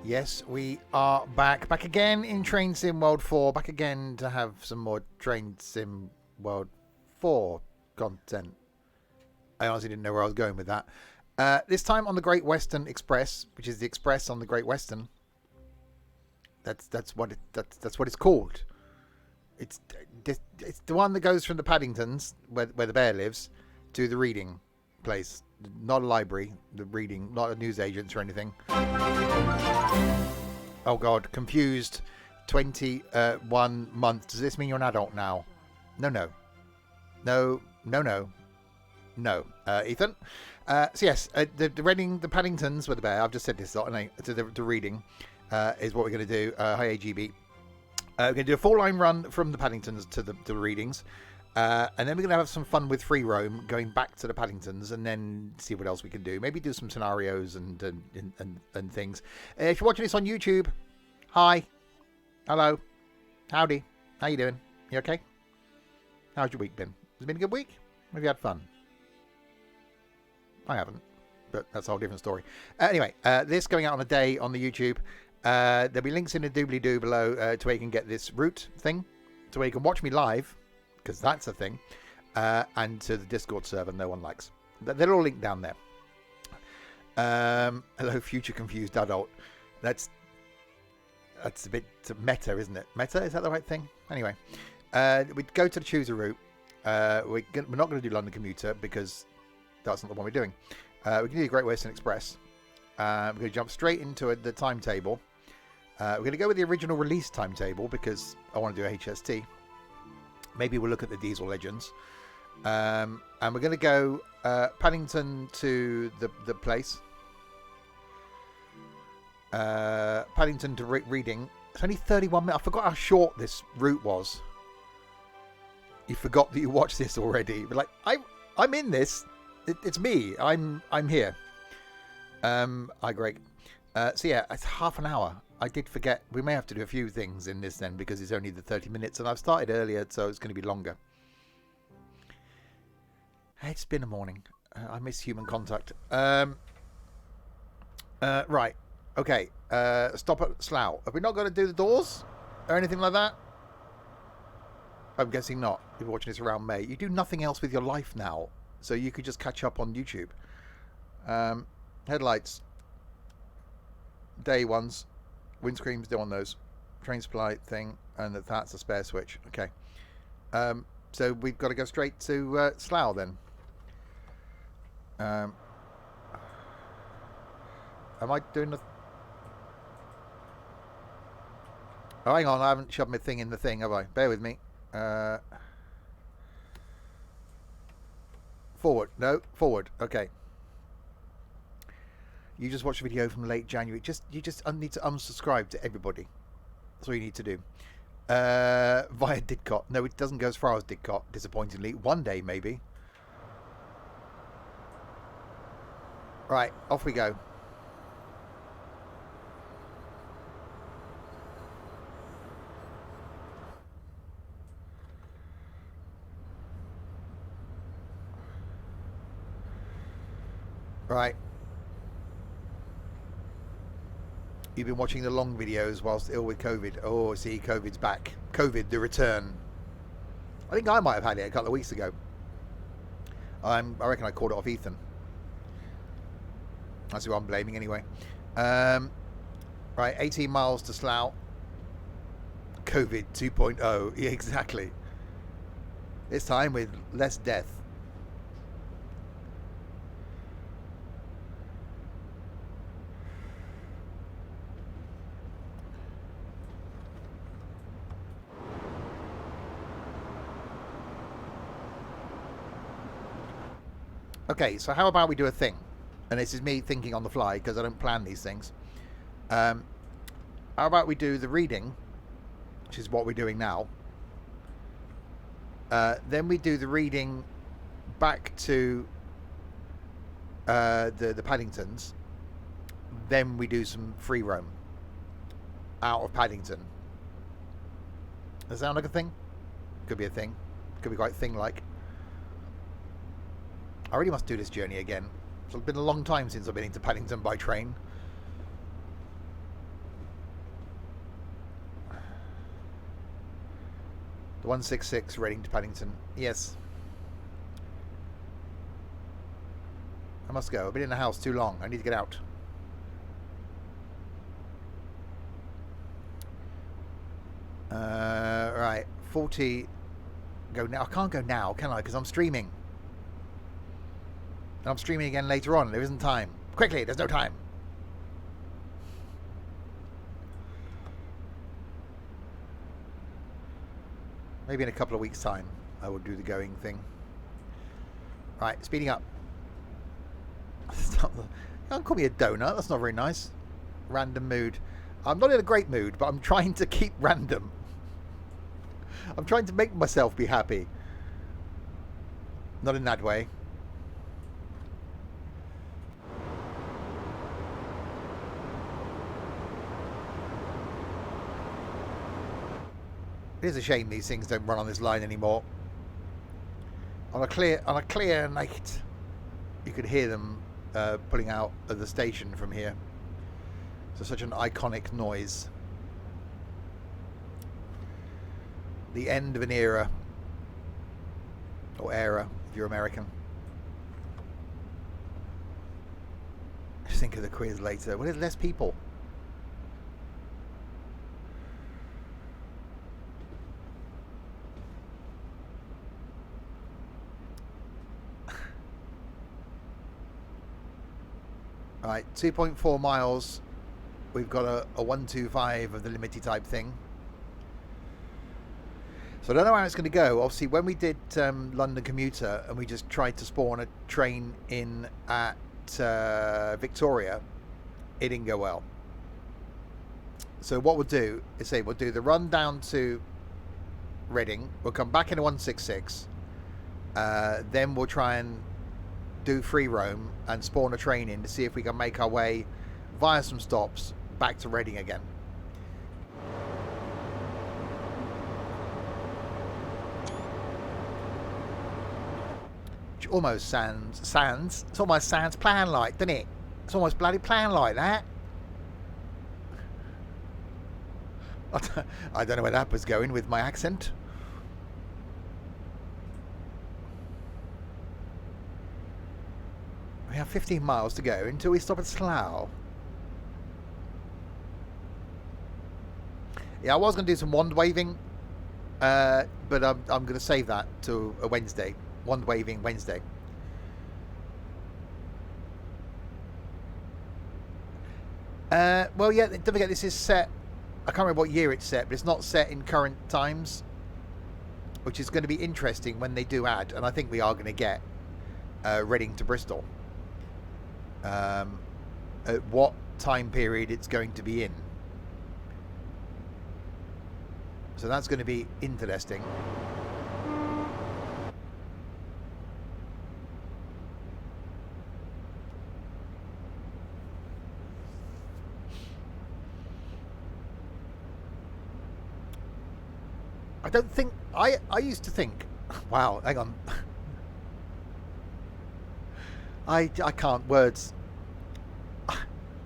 Yes, we are back. Back again in Train Sim World 4. Back again to have some more Train Sim World 4 content. I honestly didn't know where I was going with that. This time on the Great Western Express, which is the express on the Great Western. That's what it's called. It's the one that goes from the Paddingtons, where the bear lives, to the reading place. Not a library, the reading, not a newsagents or anything. Oh God, confused. 21 months. Does this mean you're an adult now? No. Ethan. So yes, the reading, the Paddingtons with the bear. I've just said this, the reading is what we're going to do. Hi AGB. We're going to do a 4-line run from the Paddingtons to the readings. And then we're going to have some fun with free roam, going back to the Paddingtons, and then see what else we can do. Maybe do some scenarios and things. If you're watching this on YouTube, hi, hello, howdy, how you doing? You okay? How's your week been? Has it been a good week? Have you had fun? I haven't, but that's a whole different story. Anyway, this going out on a day on the YouTube. There'll be links in the doobly-doo below to where you can get this route thing, to where you can watch me live, because that's a thing, and to the Discord server no one likes. They're all linked down there. Hello, future confused adult. That's a bit meta, isn't it? Meta, is that the right thing? Anyway, we go to the choose a route. We're not going to do London Commuter because that's not the one we're doing. We're going to do the Great Western Express. We're going to jump straight into the timetable. We're going to go with the original release timetable because I want to do a HST. Maybe we'll look at the Diesel Legends. And we're going to go Paddington to the place. Paddington to Reading. It's only 31 minutes. I forgot how short this route was. You forgot that you watched this already. But like, I'm in this. It's me. I'm here. Hi, Greg. So yeah, it's half an hour. I did forget. We may have to do a few things in this then because it's only the 30 minutes and I've started earlier, so it's going to be longer. It's been a morning. I miss human contact. Right. Okay. Stop at Slough. Have we not got to do the doors or anything like that? I'm guessing not. If you're watching this around May, you do nothing else with your life now, so you could just catch up on YouTube. Headlights. Day ones. Windscreens, do on those. Train supply thing, and that's a spare switch. Okay. So we've got to go straight to Slough then. Am I doing the... Oh, hang on. I haven't shoved my thing in the thing, have I? Bear with me. Forward. No, forward. Okay. You just watched a video from late January. You just need to unsubscribe to everybody. That's all you need to do. Via Didcot. No, it doesn't go as far as Didcot, disappointingly. One day, maybe. Right, off we go. Right. You've been watching the long videos whilst ill with COVID. Oh, see, COVID's back. COVID, the return. I think I might have had it a couple of weeks ago. I reckon I called it off Ethan. That's who I'm blaming anyway. Right, 18 miles to Slough. COVID 2.0. Yeah, exactly. This time with less death. Okay, so how about we do a thing? And this is me thinking on the fly because I don't plan these things. How about we do the reading, which is what we're doing now. Then we do the reading back to the Paddingtons. Then we do some free roam out of Paddington. Does that sound like a thing? Could be a thing. Could be quite thing-like. I really must do this journey again. It's been a long time since I've been into Paddington by train. The 166 Reading to Paddington. Yes. I must go. I've been in the house too long. I need to get out. Right. 40. Go now. I can't go now, can I? Because I'm streaming. And I'm streaming again later on. There isn't time. Quickly, there's no time. Maybe in a couple of weeks' time, I will do the going thing. Right, speeding up. Don't call me a donut. That's not very nice. Random mood. I'm not in a great mood, but I'm trying to keep random. I'm trying to make myself be happy. Not in that way. It is a shame these things don't run on this line anymore. On a clear night, you could hear them pulling out of the station from here. So such an iconic noise. The end of an era, or era if you're American. Just think of the quiz later. Well, there's less people. Right, 2.4 miles. We've got a 125 of the limited type thing. So I don't know how it's going to go. Obviously, when we did London Commuter and we just tried to spawn a train in at Victoria, it didn't go well. So what we'll do is say we'll do the run down to Reading. We'll come back in a 166. Then we'll try and do free roam and spawn a train in to see if we can make our way via some stops back to Reading again. Which almost sounds it's almost sounds plan like, doesn't it? It's almost bloody plan like that. I don't know where that was going with my accent. We have 15 miles to go until we stop at Slough. Yeah, I was going to do some wand waving, but I'm going to save that to a Wednesday. Wand waving Wednesday. Well, yeah, don't forget this is set. I can't remember what year it's set, but it's not set in current times, which is going to be interesting when they do add. And I think we are going to get Reading to Bristol. At what time period it's going to be in. So that's going to be interesting. I don't think I used to think, wow, hang on. I can't words.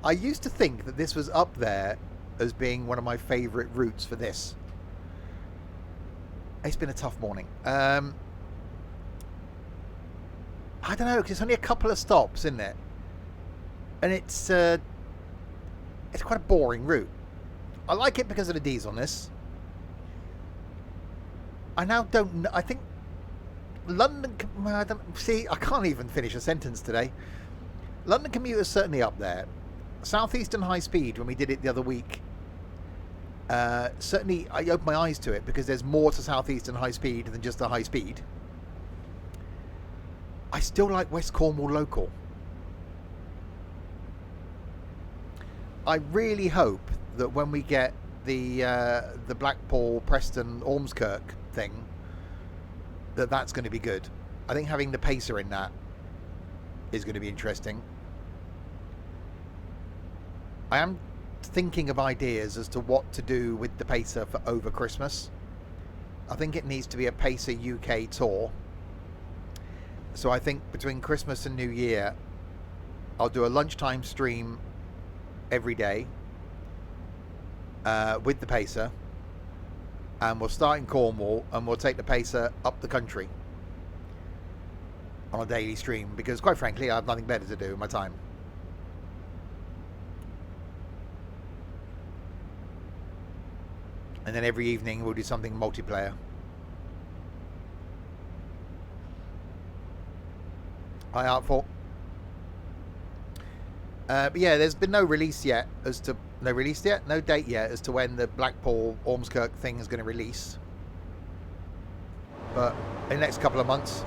I used to think that this was up there as being one of my favourite routes for this. It's been a tough morning. I don't know, because it's only a couple of stops, isn't it? And it's quite a boring route. I like it because of the D's on this. I now don't know. I think London. I don't see. I can't even finish a sentence today. London Commuter's certainly up there. Southeastern High Speed, when we did it the other week, certainly I opened my eyes to it because there's more to Southeastern High Speed than just the high speed. I still like West Cornwall Local. I really hope that when we get the Blackpool, Preston, Ormskirk thing, that's going to be good. I think having the pacer in that is going to be interesting. I am thinking of ideas as to what to do with the pacer for over Christmas. I think it needs to be a pacer UK tour. So I think between Christmas and New Year, I'll do a lunchtime stream every day with the pacer, and we'll start in Cornwall, and we'll take the pacer up the country on a daily stream, because quite frankly I have nothing better to do in my time. And then every evening we'll do something multiplayer. Hi Artful. But yeah, there's been no release yet as to no date yet as to when the Blackpool Ormskirk thing is going to release. But in the next couple of months.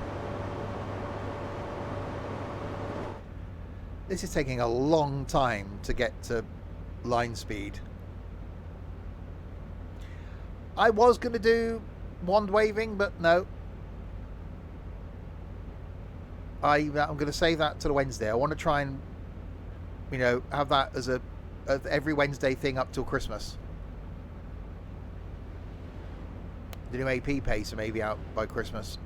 This is taking a long time to get to line speed. I was going to do wand waving, but no. I'm going to save that till Wednesday. I want to try and, you know, have that as a every Wednesday thing up till Christmas. The new AP pacer may be out by Christmas.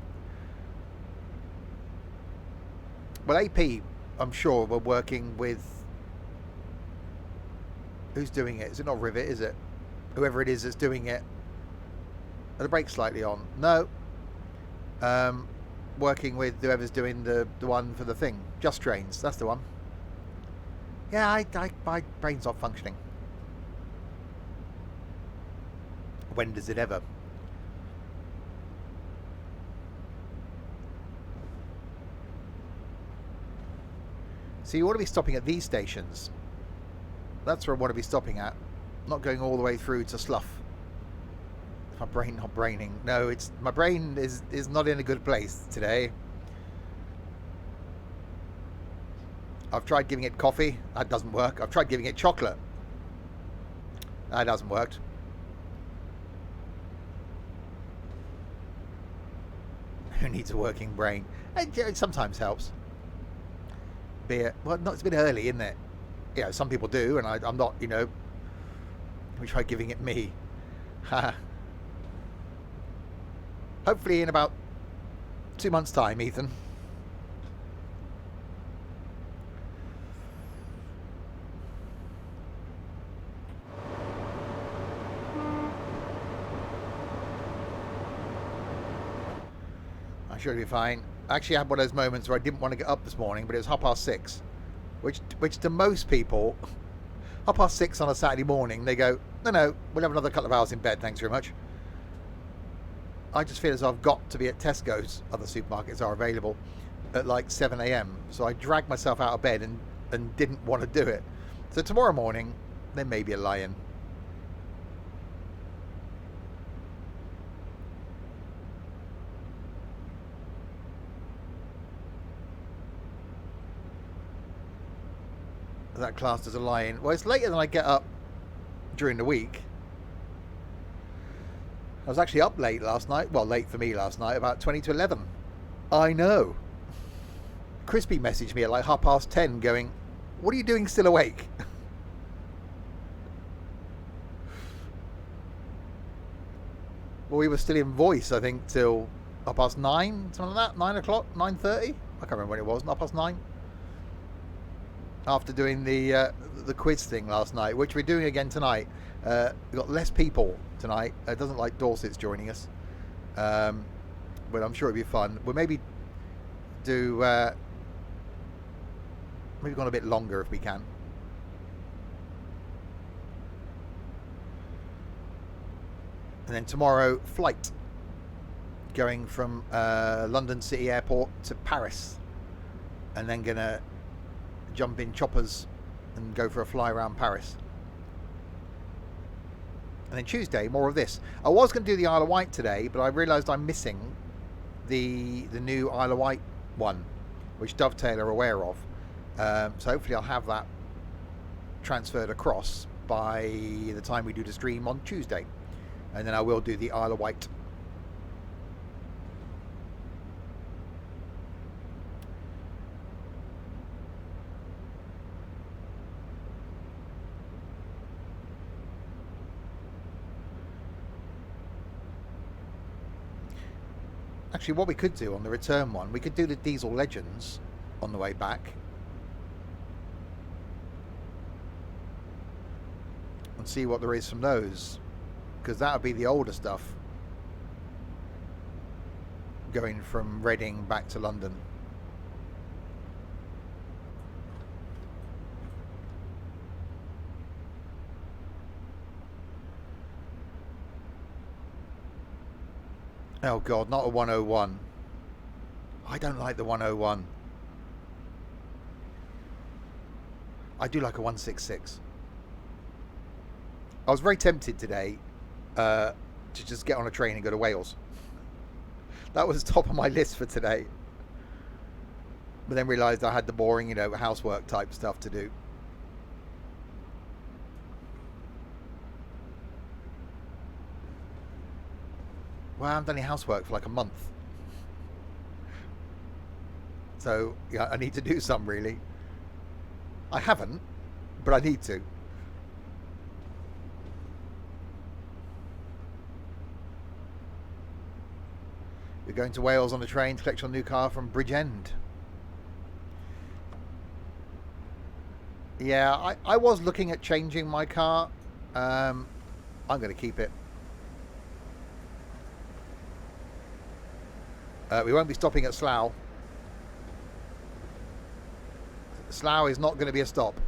Well, AP, I'm sure we're working with... Who's doing it? Is it not Rivet, is it? Whoever it is that's doing it. Are the brakes slightly on? No. Working with whoever's doing the one for the thing. Just Trains, that's the one. Yeah, my brain's not functioning. When does it ever? So you want to be stopping at these stations. That's where I want to be stopping at. Not going all the way through to Slough. My brain not braining. No, it's my brain is not in a good place today. I've tried giving it coffee. That doesn't work. I've tried giving it chocolate. That hasn't worked. Who needs a working brain? It sometimes helps. Beer. Well, no, it's a bit early, isn't it? You know, some people do, and I'm not, you know. We try giving it me. Hopefully in about 2 months' time, Ethan. I should be fine. I actually had one of those moments where I didn't want to get up this morning, but it was 6:30, which to most people, 6:30 on a Saturday morning, they go, no, we'll have another couple of hours in bed, thanks very much. I just feel as though I've got to be at Tesco's, other supermarkets are available, at like 7 a.m. So I dragged myself out of bed and didn't want to do it. So tomorrow morning, there may be a lie-in. That classed as a lie-in. Well, it's later than I get up during the week. I was actually up late last night. Well, late for me last night, about 20 to 11. I know. Crispy messaged me at like 10:30 going, what are you doing still awake? Well, we were still in voice, I think, till 9:30, something like that. 9 o'clock, 9:30. I can't remember when it was. 9:30. After doing the quiz thing last night, which we're doing again tonight. We've got less people tonight. It doesn't like Dorset's joining us, but I'm sure it'll be fun. We'll maybe do maybe go on a bit longer if we can. And then tomorrow, flight going from London City Airport to Paris, and then gonna jump in choppers and go for a fly around Paris. And then Tuesday, more of this. I was going to do the Isle of Wight today, but I realised I'm missing the new Isle of Wight one, which Dovetail are aware of. So hopefully I'll have that transferred across by the time we do the stream on Tuesday. And then I will do the Isle of Wight. Actually, what we could do on the return one, we could do the Diesel Legends on the way back. And see what there is from those. because that would be the older stuff going from Reading back to London. Oh god, not a 101. I don't like the 101. I do like a 166. I was very tempted today to just get on a train and go to Wales. That was top of my list for today. But then realised I had the boring, you know, housework type stuff to do. Well, I haven't done any housework for like a month. So, yeah, I need to do some, really. I haven't, but I need to. You're going to Wales on a train to collect your new car from Bridgend. Yeah, I was looking at changing my car. I'm going to keep it. We won't be stopping at Slough. Slough is not going to be a stop.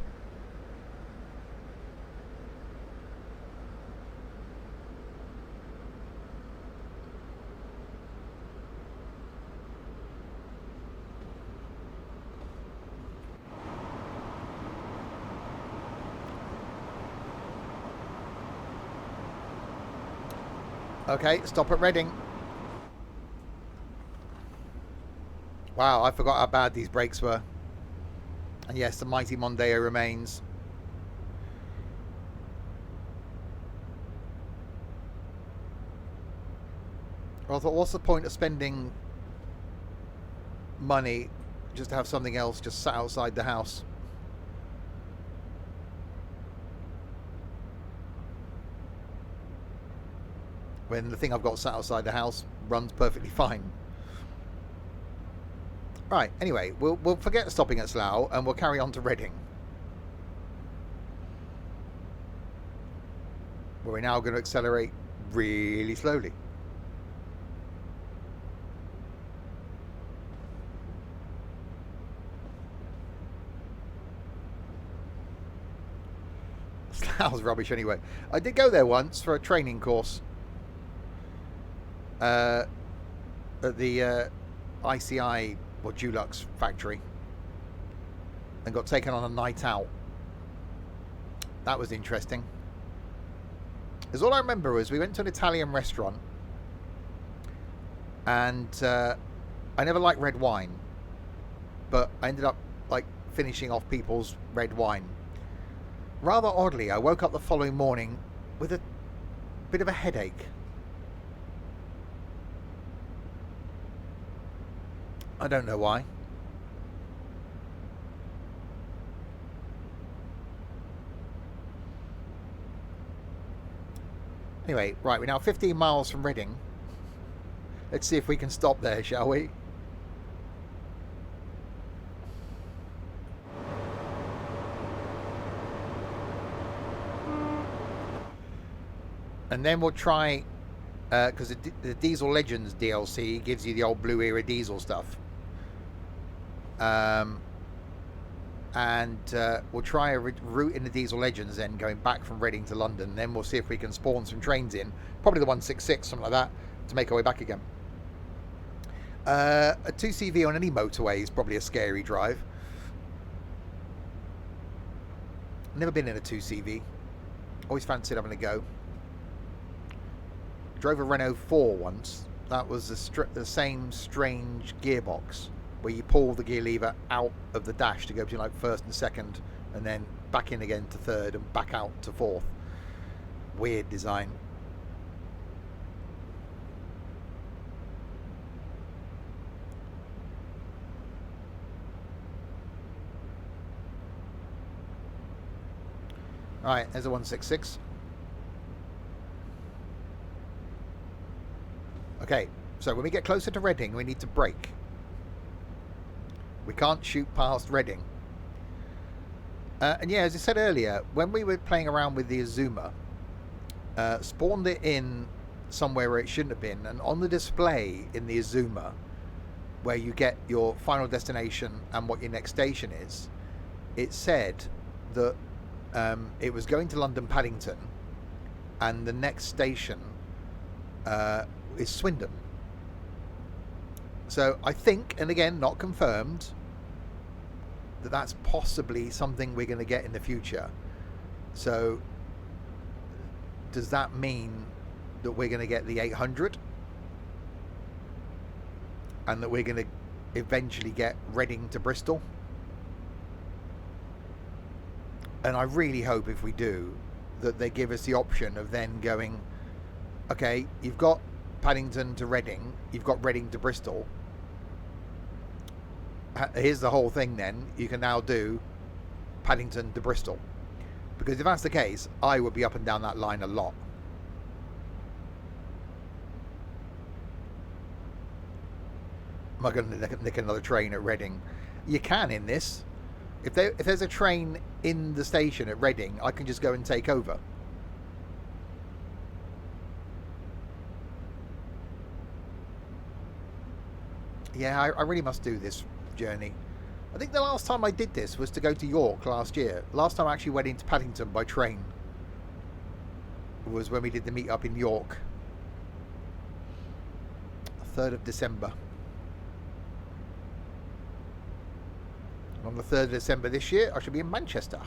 Okay, stop at Reading. Wow, I forgot how bad these brakes were. And yes, the mighty Mondeo remains. Well, I thought, what's the point of spending money just to have something else just sat outside the house? When the thing I've got sat outside the house runs perfectly fine. Right, anyway, we'll forget stopping at Slough and we'll carry on to Reading. Where we're now going to accelerate really slowly. Slough's rubbish anyway. I did go there once for a training course. At the ICI or Dulux factory, and got taken on a night out. That was interesting. Because all I remember was we went to an Italian restaurant, and I never liked red wine, but I ended up like finishing off people's red wine. Rather oddly, I woke up the following morning with a bit of a headache. I don't know why. Anyway, right, we're now 15 miles from Reading. Let's see if we can stop there, shall we? And then we'll try, because the Diesel Legends DLC gives you the old Blue Era diesel stuff. We'll try a route in the Diesel Legends then, going back from Reading to London. Then we'll see if we can spawn some trains in, probably the 166, something like that, to make our way back again. A 2CV on any motorway is probably a scary drive. Never been in a 2CV. Always fancied having a go. Drove a Renault 4 once. That was the same strange gearbox, where you pull the gear lever out of the dash to go between like first and second, and then back in again to third and back out to fourth. Weird design. Alright, there's a 166. Okay, so when we get closer to Reading, we need to brake. We can't shoot past Reading. And yeah, as I said earlier, when we were playing around with the Azuma, spawned it in somewhere where it shouldn't have been, and on the display in the Azuma, where you get your final destination and what your next station is, it said that it was going to London Paddington, and the next station is Swindon. So I think, and again, not confirmed, that that's possibly something we're going to get in the future. So does that mean that we're going to get the 800 and that we're going to eventually get Reading to Bristol? And I really hope if we do that they give us the option of then going, okay, you've got Paddington to Reading, you've got Reading to Bristol, here's the whole thing then, you can now do Paddington to Bristol. Because if that's the case, I would be up and down that line a lot. Am I going to nick another train at Reading? You can in this. If there's a train in the station at Reading, I can just go and take over. Yeah, I really must do this journey. I think the last time I did this was to go to York last year. Last time I actually went into Paddington by train was when we did the meet up in York. 3rd of December. And on the 3rd of December this year, I should be in Manchester.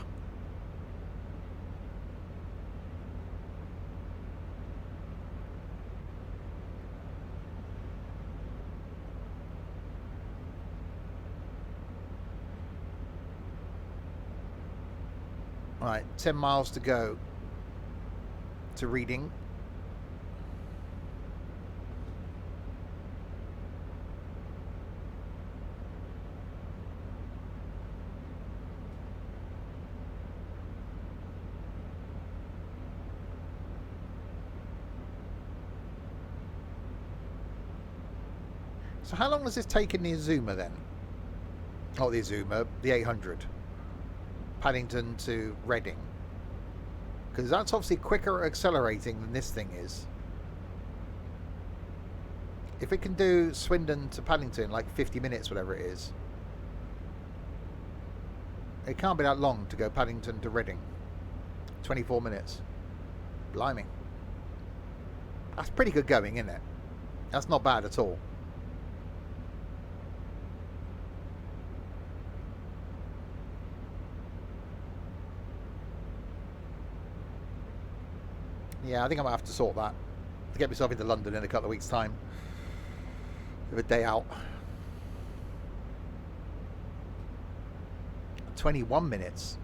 Right, 10 miles to go to Reading. So how long has this taken the Azuma then? Not the Azuma, the 800. Paddington to Reading. Because that's obviously quicker accelerating than this thing is. If it can do Swindon to Paddington like 50 minutes, whatever it is, it can't be that long to go Paddington to Reading. 24 minutes. Blimey. That's pretty good going, isn't it? That's not bad at all. Yeah, I think I might have to sort that to get myself into London in a couple of weeks' time. With a day out. 21 minutes.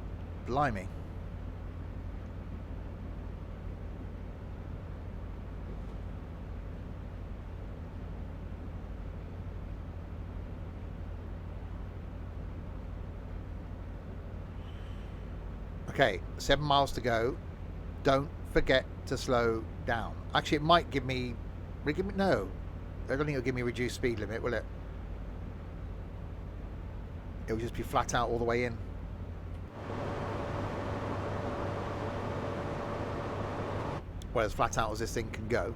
Blimey. Okay, 7 miles to go. Don't forget to slow down. Actually, it might give me... No. I don't think it'll give me reduced speed limit, will it? It'll just be flat out all the way in. Well, as flat out as this thing can go.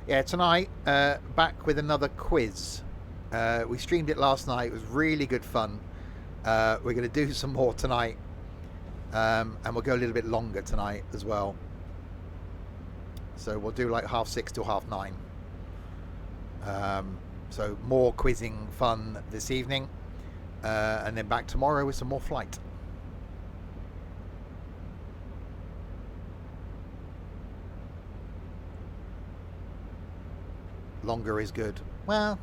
Yeah, tonight, back with another quiz. We streamed it last night. It was really good fun. We're going to do some more tonight. And we'll go a little bit longer tonight as well. So we'll do like 6:30 till 9:30. So more quizzing fun this evening. And then back tomorrow with some more flight. Longer is good. Well...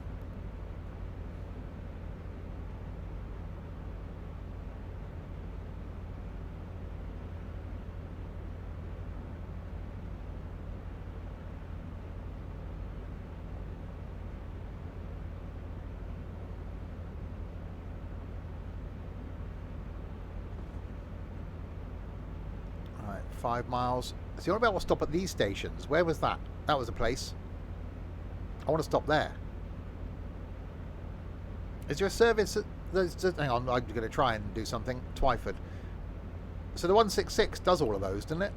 Right, 5 miles. So you want to be able to stop at these stations. Where was that? That was a place. I want to stop there. Is there a service Hang on, I'm going to try and do something. Twyford. So the 166 does all of those, doesn't it?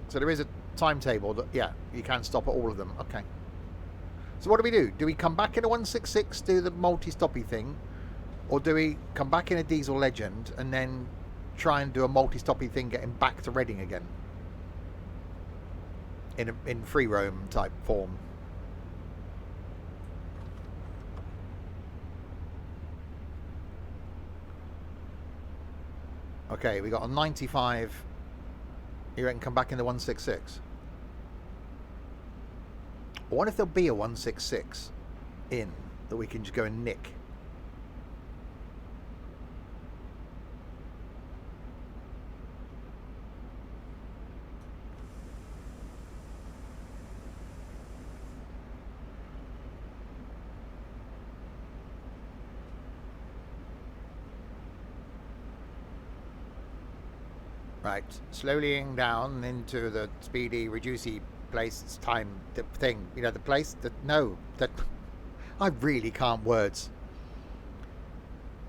So there is a timetable that, yeah, you can stop at all of them. Okay. So what do? Do we come back in a 166, do the multi-stoppy thing? Or do we come back in a Diesel Legend and then try and do a multi-stoppy thing getting back to Reading again? In free roam type form. Okay, we got a 95. You reckon come back in the 166? I wonder if there'll be a 166 in that we can just go and nick. Right, slowlying down into the speedy, reducey place. It's time, the thing, you know, the place that, no, that, I really can't words.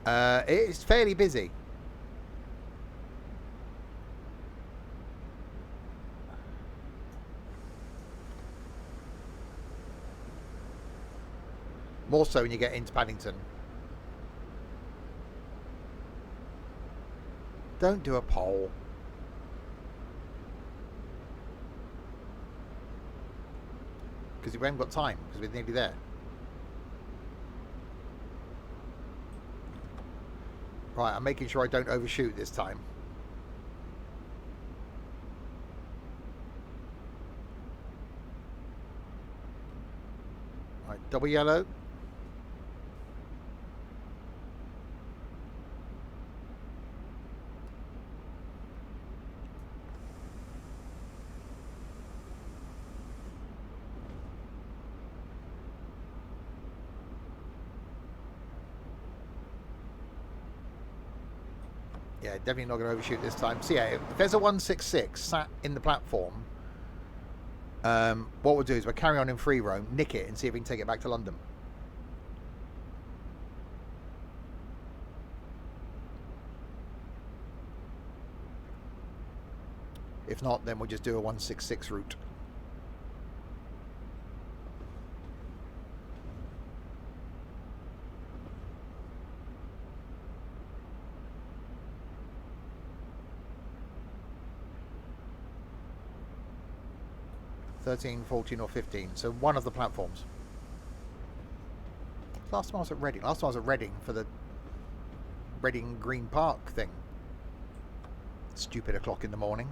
It's fairly busy. More so when you get into Paddington. Don't do a poll. Because we haven't got time, because we're nearly there. Right, I'm making sure I don't overshoot this time. Right, double yellow. Yeah, definitely not going to overshoot this time. So yeah, if there's a 166 sat in the platform, what we'll do is we'll carry on in free roam, nick it, and see if we can take it back to London. If not, then we'll just do a 166 route. (13, 14 or 15). So one of the platforms. Last time I was at Reading. Last time I was at Reading for the Reading Green Park thing. Stupid o'clock in the morning.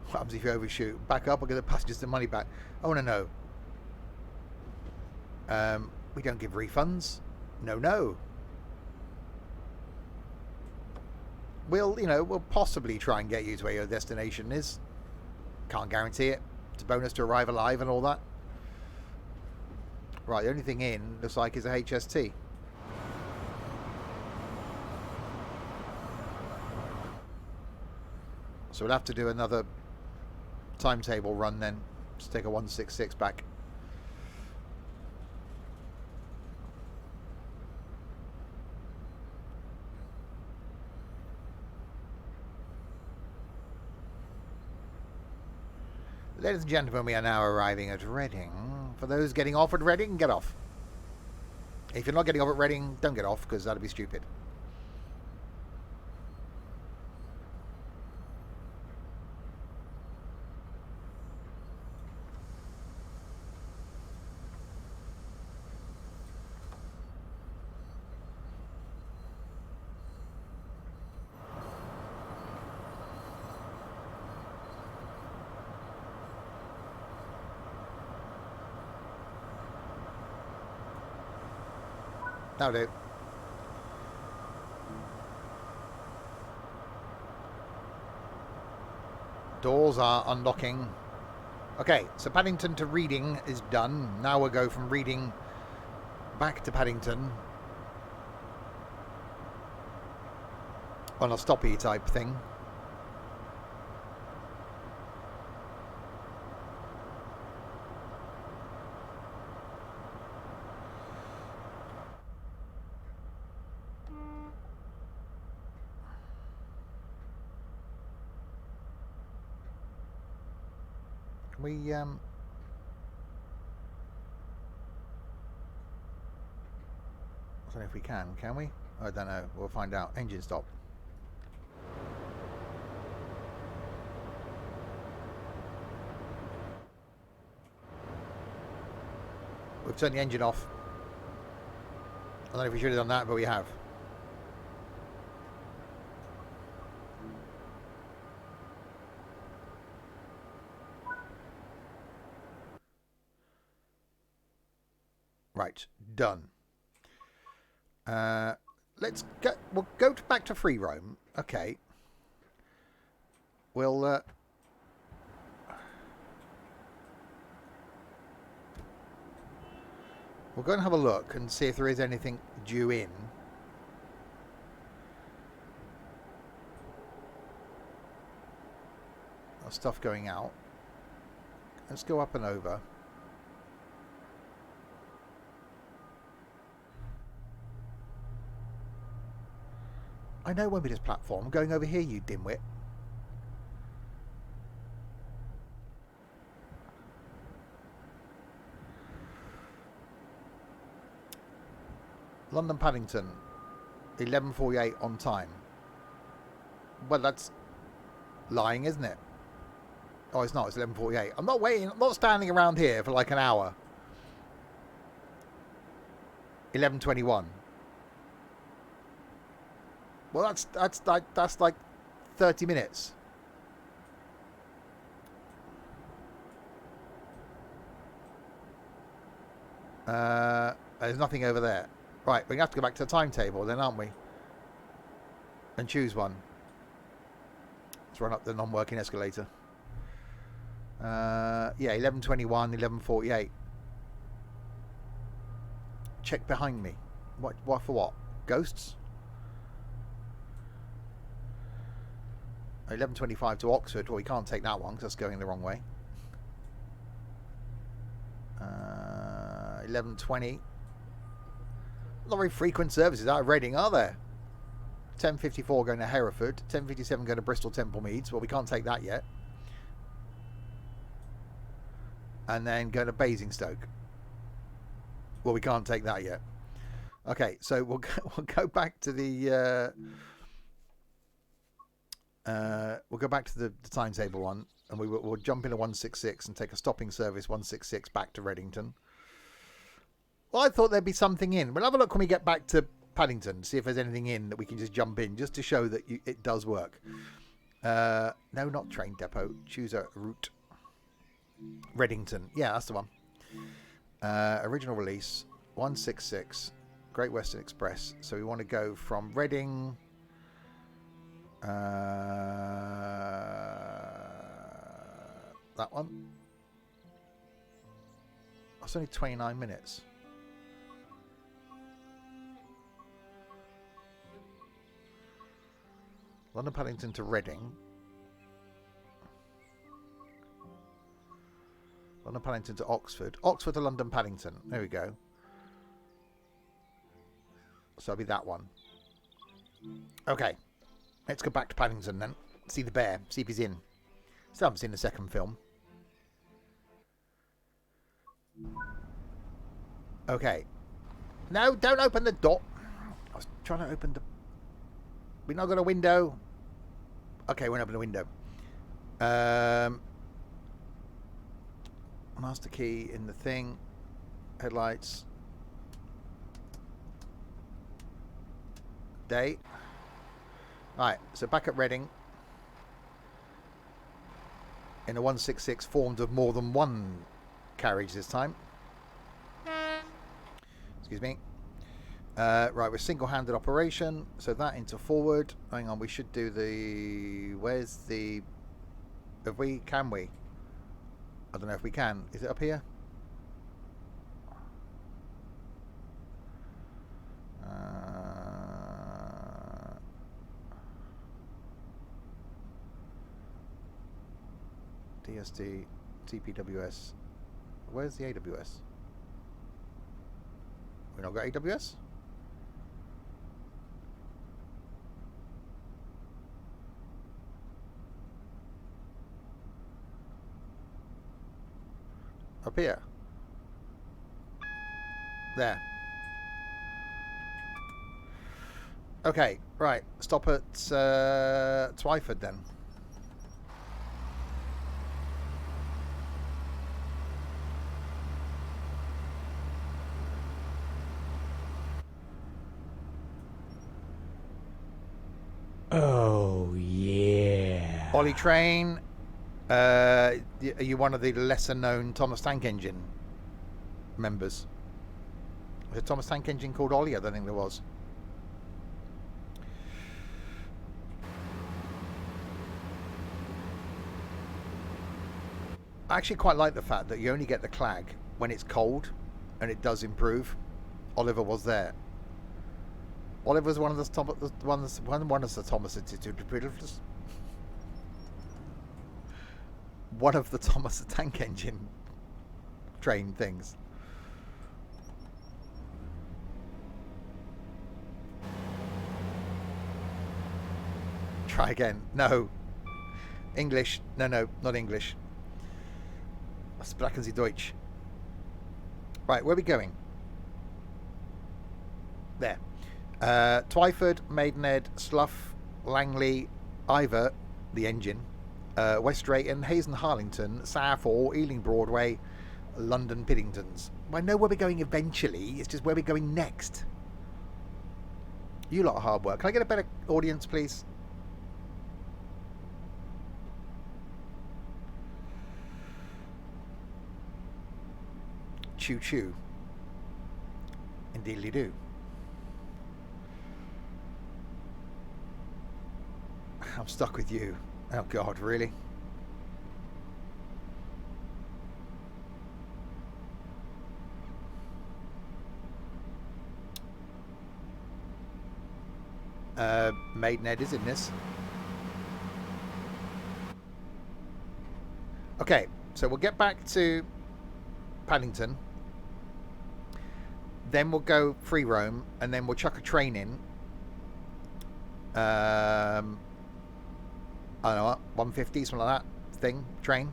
What happens if you overshoot? Back up or give the passengers the money back? I want to know. We don't give refunds. No. We'll possibly try and get you to where your destination is. Can't guarantee it. It's a bonus to arrive alive and all that. Right, the only thing in looks like is a HST. So we'll have to do another timetable run then. Just take a 166 back. Ladies and gentlemen, we are now arriving at Reading. For those getting off at Reading, get off. If you're not getting off at Reading, don't get off, because that'd be stupid. That'll do. Doors are unlocking. Okay, so Paddington to Reading is done. Now we'll go from Reading back to Paddington on a stoppy type thing. We I don't know if we can we? I don't know. We'll find out. Engine stop. We've turned the engine off. I don't know if we should have done that, but we have. Right, done. Let's go. We'll go back to free roam. Okay. We'll go and have a look and see if there is anything due in. Or stuff going out. Let's go up and over. I know when we this platform. I'm going over here, you dimwit. London Paddington, 11:48 on time. Well, that's lying, isn't it? Oh, it's not. It's 11:48. I'm not waiting. I'm not standing around here for like an hour. 11:21. Well, that's like 30 minutes. There's nothing over there. Right, we're going to have to go back to the timetable then, aren't we? And choose one. Let's run up the non-working escalator. Yeah, 11:21, 11:48. Check behind me. What for what? Ghosts? 11:25 to Oxford. Well, we can't take that one because that's going the wrong way. 11:20. Not very frequent services out of Reading, are there? 10:54 going to Hereford. 10:57 going to Bristol Temple Meads. Well, we can't take that yet. And then go to Basingstoke. Well, we can't take that yet. Okay, so we'll go back to the we'll go back to the timetable one, and we'll jump into 166 and take a stopping service 166 back to Readington. Well, I thought there'd be something in. We'll have a look when we get back to Paddington, see if there's anything in that we can just jump in, just to show that it does work. No, not train depot. Choose a route. Readington. Yeah, that's the one. Original release 166 Great Western Express. So we want to go from Reading that one. That's only 29 minutes. London Paddington to Reading. London Paddington to Oxford. Oxford to London Paddington. There we go. So it'll be that one. Okay. Let's go back to Paddington then. See the bear. See if he's in. Still haven't seen the second film. Okay. No, don't open the door. I was trying to open the... We've not got a window. Okay, we're not open the window. Master key in the thing. Headlights. Date. Right, so back at Reading. In a 166 formed of more than one carriage this time. Excuse me. Right, we're single-handed operation. So that into forward. Hang on, we should do the... Where's the... If we can we? I don't know if we can. Is it up here? DSD, TPWS. Where's the AWS? We not got AWS? Up here. There. Okay, right. Stop at Twyford then. Oh, yeah. Ollie Train, are you one of the lesser known Thomas Tank Engine members? Was it Thomas Tank Engine called Ollie? I don't think there was. I actually quite like the fact that you only get the Clag when it's cold, and it does improve. Oliver was there. Oliver's one of the Thomas one of the Thomas the Tank Engine train things. Try again. No. English. No, not English. Sprechen Sie Deutsch. Right, where are we going? There. Twyford, Maidenhead, Slough, Langley, Ivor, the engine, West Drayton, Hayes and Harlington, Southall, Ealing Broadway, London Piddingtons. I know where we're going eventually, it's just where we're going next. You lot are hard work. Can I get a better audience, please? Choo choo. Indeedly do. I'm stuck with you. Oh God, really? Maidenhead is in this. Okay, so we'll get back to Paddington. Then we'll go free roam, and then we'll chuck a train in. I don't know what, 150, something like that train.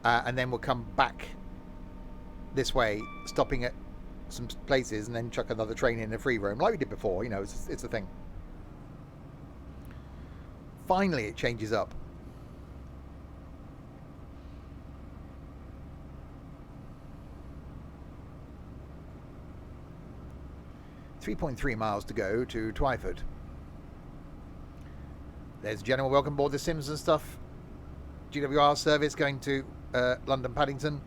And then we'll come back this way, stopping at some places, and then chuck another train in a free roam, like we did before. You know, it's a thing. Finally, it changes up. .3 miles to go to Twyford. There's general welcome board the Sims and stuff. GWR service going to London Paddington.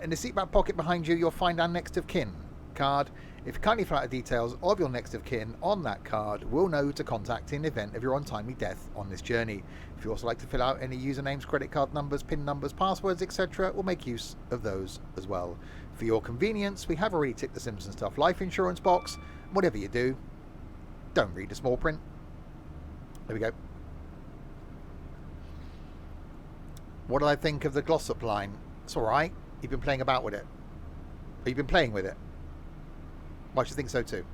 In the seat back pocket behind you, you'll find our next of kin card. If you kindly fill out the details of your next of kin on that card, we'll know who to contact in event of your untimely death on this journey. If you also like to fill out any usernames, credit card numbers, PIN numbers, passwords, etc., we'll make use of those as well. For your convenience, we have already ticked the Simpson stuff life insurance box. Whatever you do, don't read the small print. There we go. What do I think of the Glossop line? It's alright. You've been playing about with it. Or you've been playing with it. Well, I should think so too.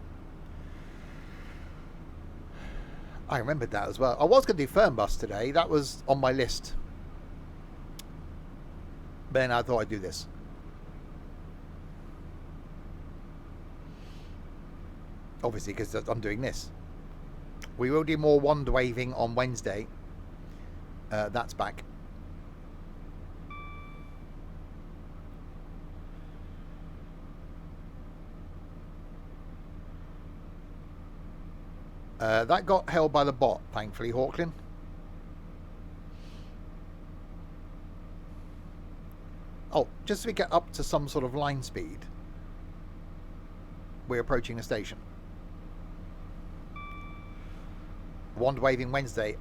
I remembered that as well. I was going to do Fernbus today. That was on my list. But then I thought I'd do this. Obviously, because I'm doing this. We will do more wand waving on Wednesday. That's back. That got held by the bot, thankfully, Hawklin. Oh, just as we get up to some sort of line speed, we're approaching the station. Wand Waving Wednesday.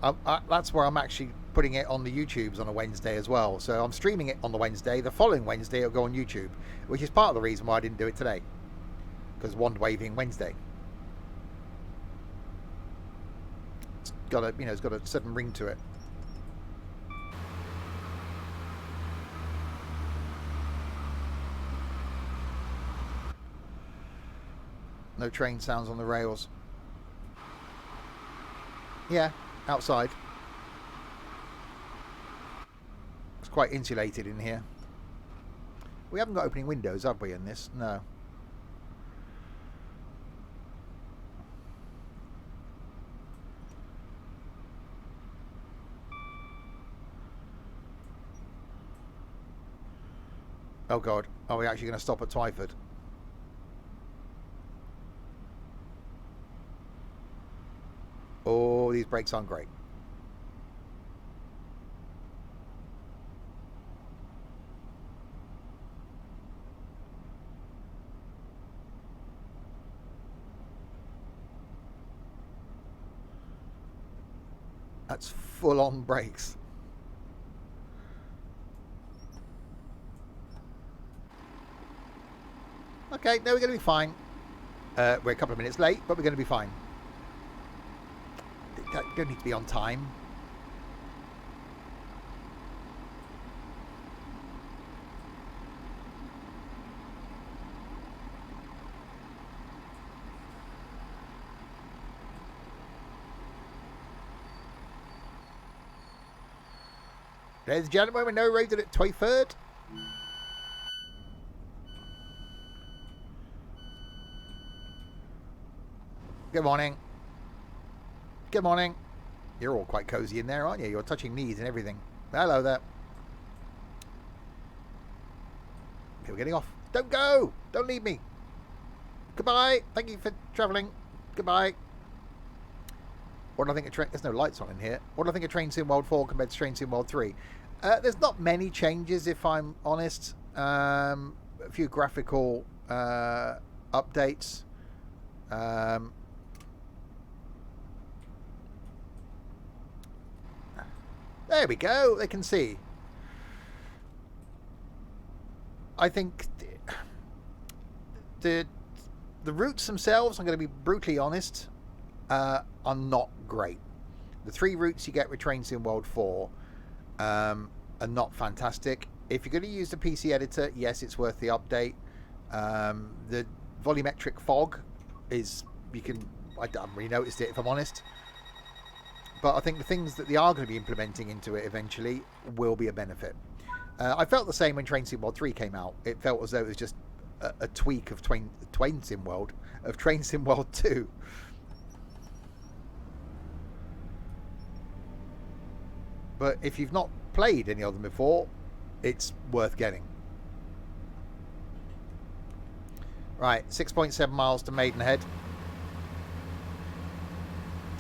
That's where I'm actually putting it on the YouTubes on a Wednesday as well. So I'm streaming it on the Wednesday. The following Wednesday it'll go on YouTube, which is part of the reason why I didn't do it today, because Wand Waving Wednesday. It's got a, it's got a certain ring to it. No train sounds on the rails. Yeah, outside. It's quite insulated in here. We haven't got opening windows, have we, in this? No. Oh God, are we actually going to stop at Twyford? Oh, these brakes aren't great. That's full-on brakes. Okay, no, we're going to be fine. We're a couple of minutes late, but we're going to be fine. Don't need to be on time. Ladies and gentlemen, we're now rated at Twyford. Good morning. Good morning. You're all quite cosy in there, aren't you? You're touching knees and everything. Hello there. Okay, we're getting off. Don't go! Don't leave me. Goodbye. Thank you for travelling. Goodbye. What do I think of train? There's no lights on in here. What do I think of Train Sim World 4 compared to Train Sim World 3? There's not many changes, if I'm honest. A few graphical updates. There we go. They can see. I think the routes themselves, I'm going to be brutally honest, are not great. The 3 routes you get with Train Sim World 4 are not fantastic. If you're going to use the PC editor, yes, it's worth the update. The volumetric fog is, I haven't really noticed it, if I'm honest. But I think the things that they are going to be implementing into it eventually will be a benefit. I felt the same when Train Sim World 3 came out. It felt as though it was just a tweak of Train Sim World 2. But if you've not played any of them before, it's worth getting. Right, 6.7 miles to Maidenhead.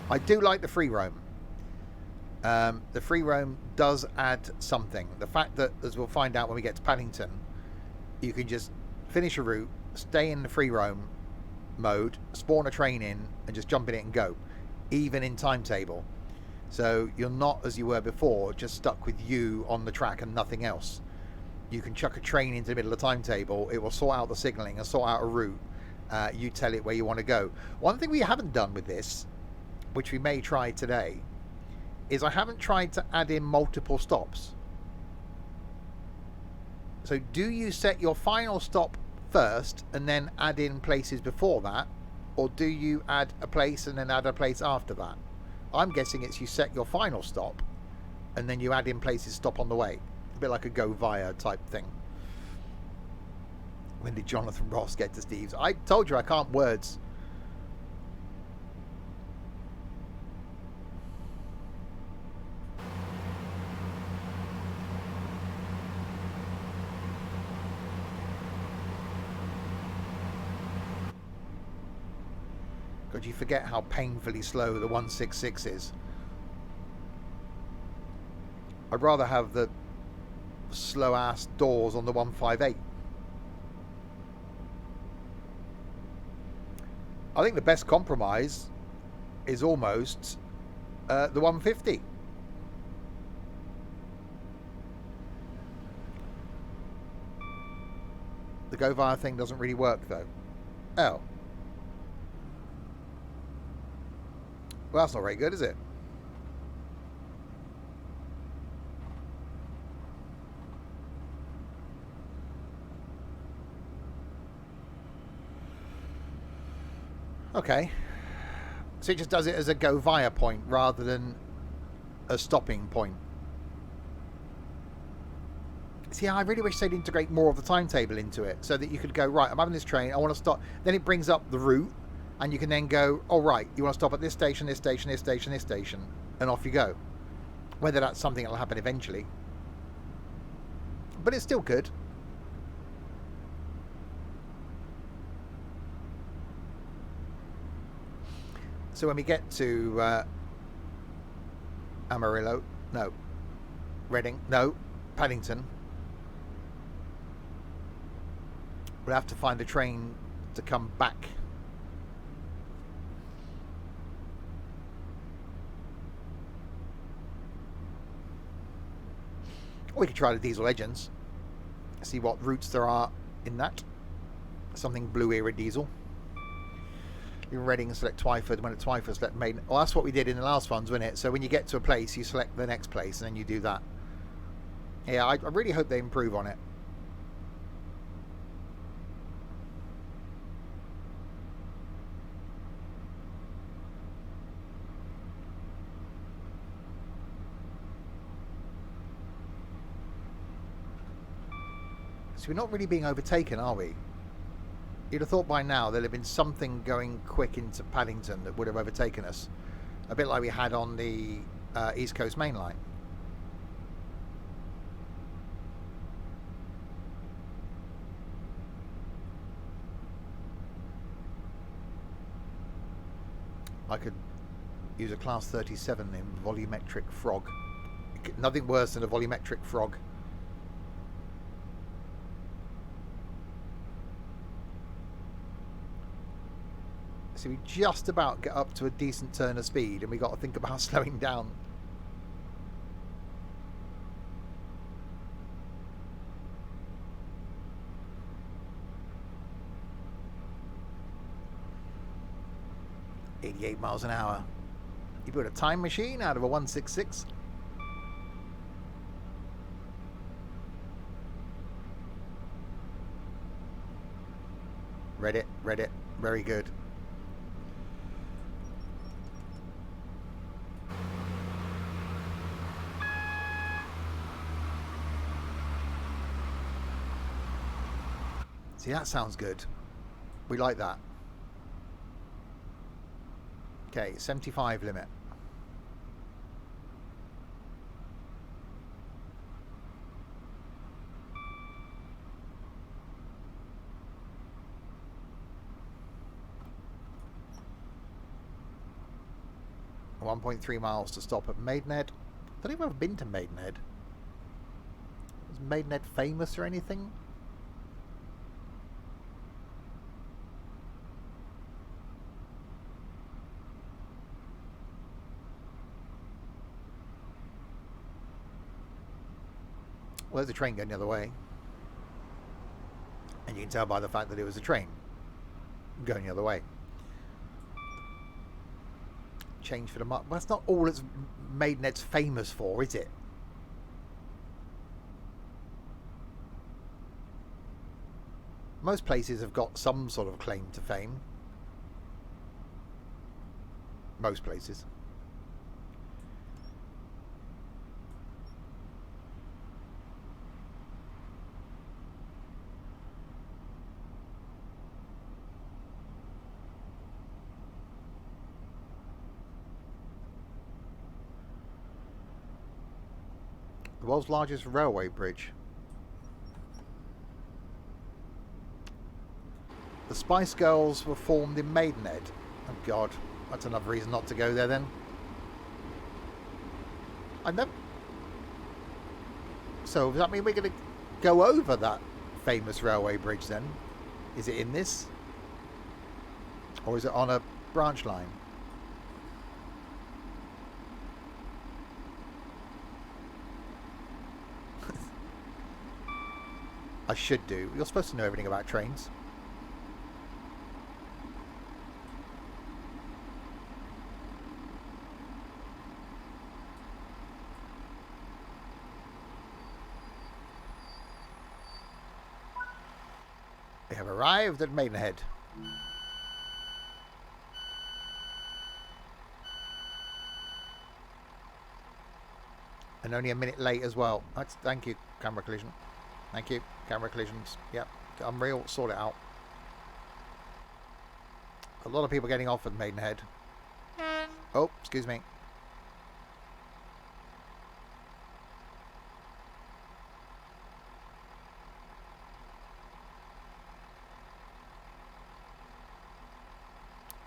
I do like the free roam. The free roam does add something. The fact that, as we'll find out when we get to Paddington, you can just finish a route, stay in the free roam mode, spawn a train in, and just jump in it and go, even in timetable. So you're not, as you were before, just stuck with you on the track and nothing else. You can chuck a train into the middle of the timetable. It will sort out the signalling and sort out a route. You tell it where you want to go. One thing we haven't done with this, which we may try today, is I haven't tried to add in multiple stops. So do you set your final stop first and then add in places before that, or do you add a place and then add a place after that? I'm guessing it's you set your final stop and then you add in places stop on the way. A bit like a go via type thing. When did Jonathan Ross get to Steve's? I told you I can't words. God, you forget how painfully slow the 166 is. I'd rather have the slow ass doors on the 158. I think the best compromise is almost The 150. The go via thing doesn't really work though. Oh. Well, that's not very good, is it? Okay. So it just does it as a go via point rather than a stopping point. See, I really wish they'd integrate more of the timetable into it so that you could go, right, I'm having this train, I want to stop. Then it brings up the route and you can then go, oh, right, you want to stop at this station, this station, this station, this station, and off you go. Whether that's something that'll happen eventually. But it's still good. So when we get to Amarillo, no, Reading, no, Paddington, we'll have to find a train to come back. Or we could try the diesel Legends, see what routes there are in that. Something Blue Era diesel. In Reading, select Twyford. When at Twyford, select Maiden. Well, that's what we did in the last ones, wasn't it? So when you get to a place, you select the next place, and then you do that. Yeah, I really hope they improve on it. So we're not really being overtaken, are we? You'd have thought by now there'd have been something going quick into Paddington that would have overtaken us. A bit like we had on the East Coast Main Line. I could use a Class 37 in volumetric frog. Nothing worse than a volumetric frog. So we just about get up to a decent turn of speed and we got to think about slowing down. "88 miles an hour. You built a time machine out of a 166. Read it, very good. See, that sounds good. We like that. Okay, 75 limit. .3 miles to stop at Maidenhead. I don't even have been to Maidenhead. Is Maidenhead famous or anything? Well, there's a train going the other way. And you can tell by the fact that it was a train going the other way. Change for the mark. Well, that's not all it's Maidenhead's famous for, is it? Most places have got some sort of claim to fame. Most places. The world's largest railway bridge. The Spice Girls were formed in Maidenhead. Oh God, that's another reason not to go there then. I never. So does that mean we're going to go over that famous railway bridge then? Is it in this? Or is it on a branch line? I should do. You're supposed to know everything about trains. We have arrived at Maidenhead. And only a minute late as well. Thank you, camera collision. Thank you, camera collisions. Yep, Unreal, sort it out. A lot of people getting off at Maidenhead. Oh, excuse me.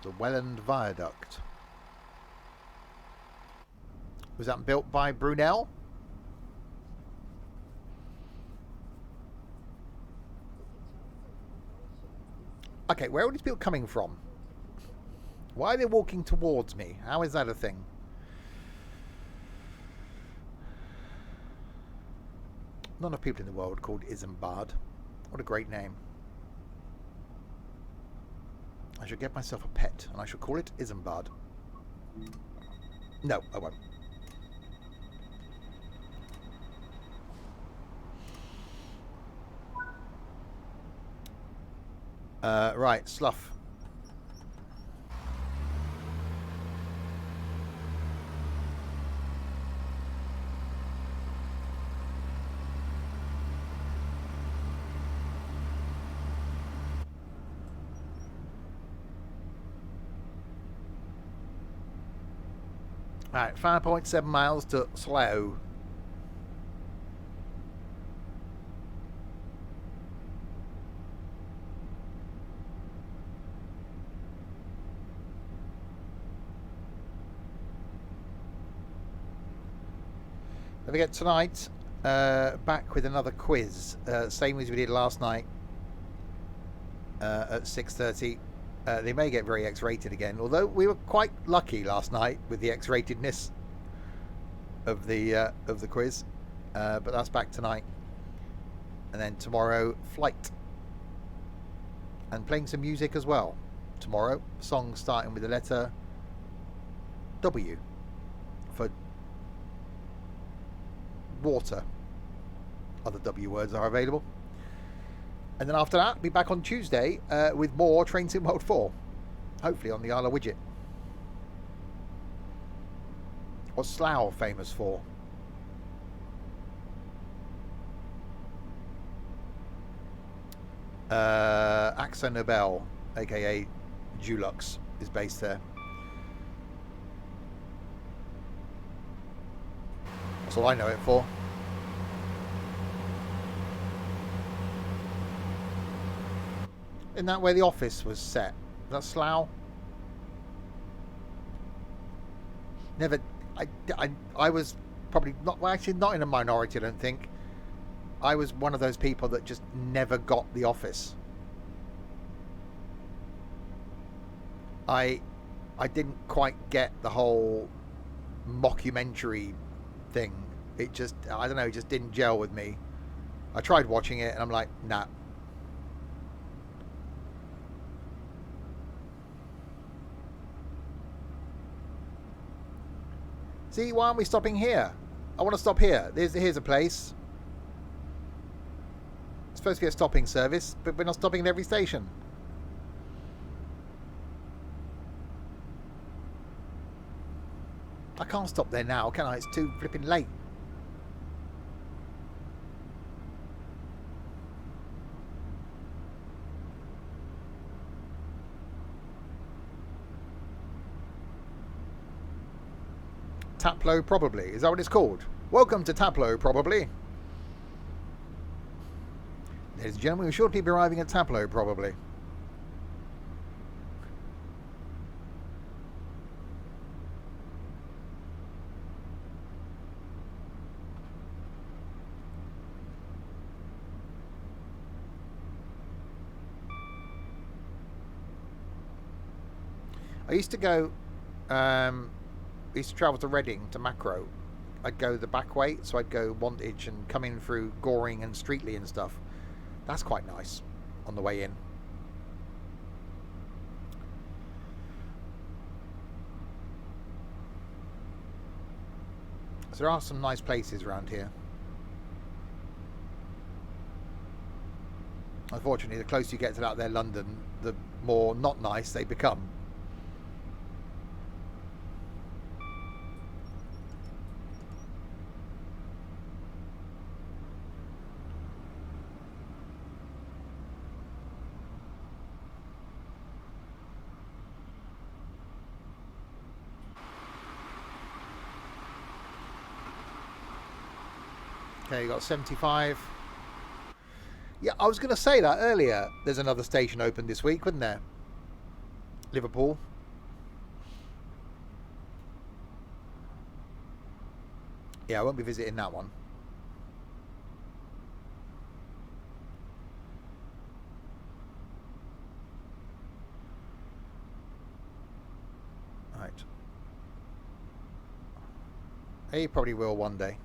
The Welland Viaduct. Was that built by Brunel? Okay, where are these people coming from? Why are they walking towards me? How is that a thing? Not enough people in the world called Isambard. What a great name. I should get myself a pet, and I should call it Isambard. No, I won't. Right, Slough. Alright, 5.7 miles to Slough. Don't forget tonight, back with another quiz, same as we did last night at 6:30. They may get very X-rated again, although we were quite lucky last night with the X-ratedness of the quiz. But that's back tonight, and then tomorrow flight, and playing some music as well. Tomorrow, songs starting with the letter W for water. Other W words are available. And then after that, be back on Tuesday with more Train Sim World 4. Hopefully on the Isle of Widget. What's Slough famous for? AXA Nobel, aka Dulux, is based there. That's all I know it for. Isn't that where the office was set? That's Slough? Never. I was probably not. Well, actually, not in a minority. I don't think. I was one of those people that just never got the office. I didn't quite get the whole mockumentary thing. It just, I don't know, it just didn't gel with me. I tried watching it and I'm like, nah. See, why aren't we stopping here? I want to stop here. Here's a place. It's supposed to be a stopping service, but we're not stopping at every station. I can't stop there now, can I? It's too flipping late. Taplow, probably. Is that what it's called? Welcome to Taplow, probably. Ladies and gentlemen, we'll shortly be arriving at Taplow, probably. I used to go, I used to travel to Reading, to Macro. I'd go the back way, so I'd go Wantage and come in through Goring and Streatley and stuff. That's quite nice on the way in. So there are some nice places around here. Unfortunately, the closer you get to out there London, the more not nice they become. Okay, you got 75. Yeah, I was going to say that earlier. There's another station open this week, wasn't there? Liverpool. Yeah, I won't be visiting that one. Right. He probably will one day.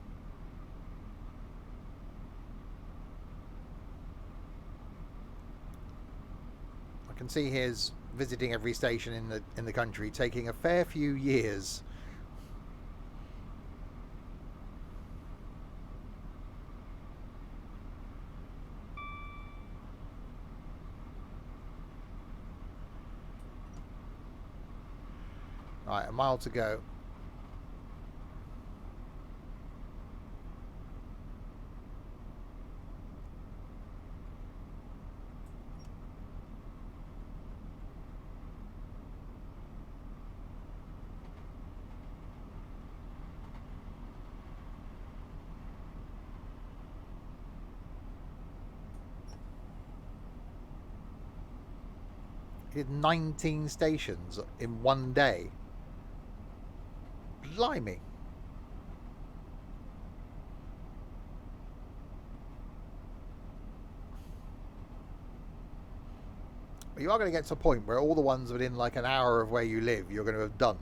I can see his visiting every station in the country taking a fair few years. Right, a mile to go. He did 19 stations in one day. Blimey. But you are going to get to a point where all the ones within like an hour of where you live, you're going to have done.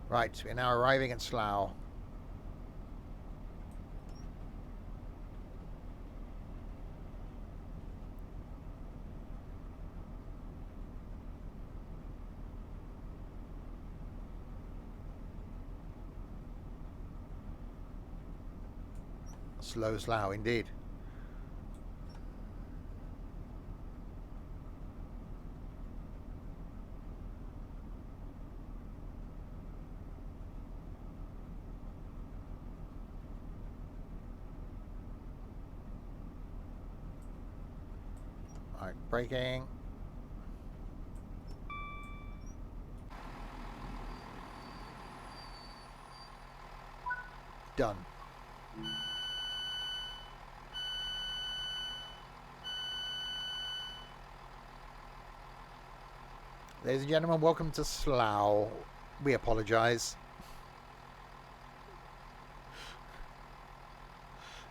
Right, we're now arriving at Slough. Slow Slough indeed. Right, braking. Done. Ladies and gentlemen, welcome to Slough. We apologise.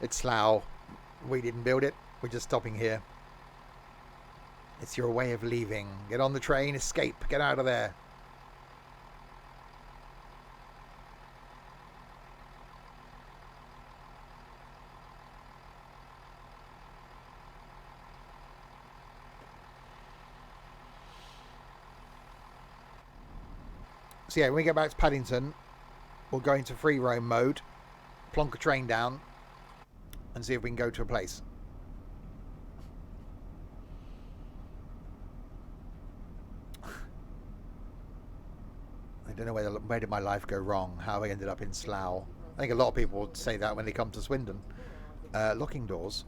It's Slough. We didn't build it. We're just stopping here. It's your way of leaving. Get on the train, escape, get out of there. So yeah, when we get back to Paddington, we'll go into free roam mode, plonk a train down, and see if we can go to a place. I don't know where did my life go wrong, how I ended up in Slough. I think a lot of people would say that when they come to Swindon. Locking doors.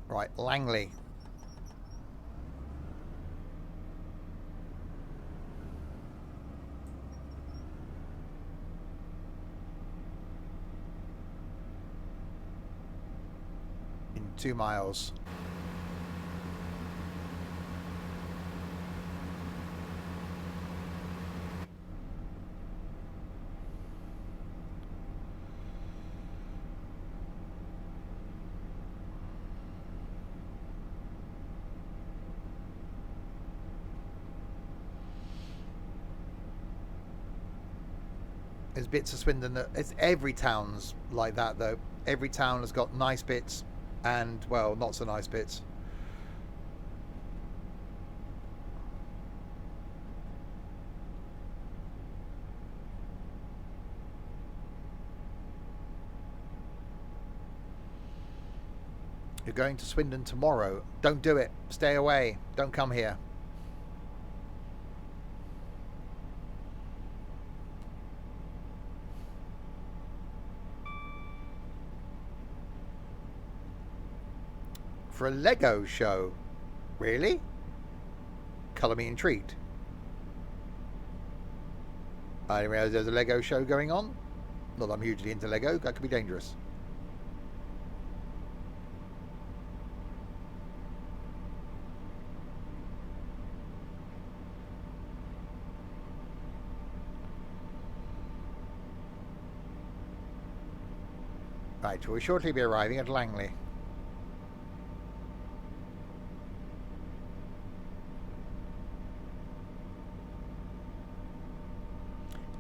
Right, Langley. In 2 miles. There's bits of Swindon that it's every town's like that though. Every town has got nice bits and, well, not so nice bits. You're going to Swindon tomorrow. Don't do it. Stay away. Don't come here. For a Lego show? Really? Colour me intrigued. I didn't realise there was a Lego show going on. Not that I'm hugely into Lego. That could be dangerous. Right, we'll shortly be arriving at Langley.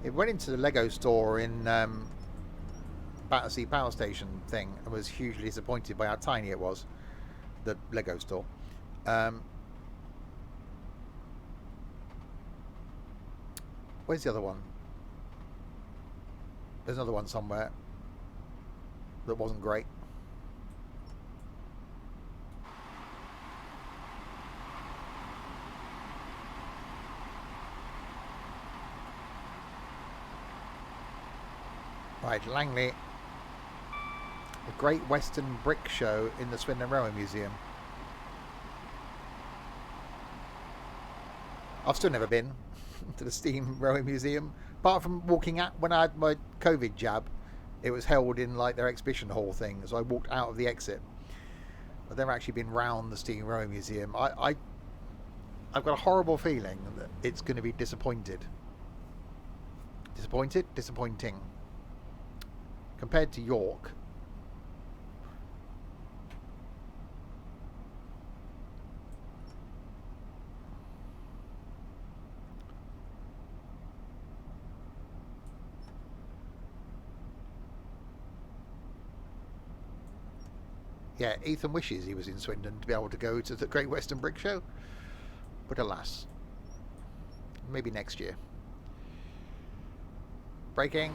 It went into the Lego store in Battersea Power Station thing and was hugely disappointed by how tiny it was. The Lego store. Where's the other one? There's another one somewhere that wasn't great. Right, Langley. The Great Western Brick Show in the Swindon Railway Museum. I've still never been to the Steam Railway Museum, apart from walking out when I had my COVID jab. It was held in like their exhibition hall thing, so I walked out of the exit. I've never actually been round the Steam Railway Museum. I've got a horrible feeling that it's going to be disappointed. Disappointed? Disappointing. Compared to York. Yeah, Ethan wishes he was in Swindon to be able to go to the Great Western Brick Show. But alas. Maybe next year. Braking.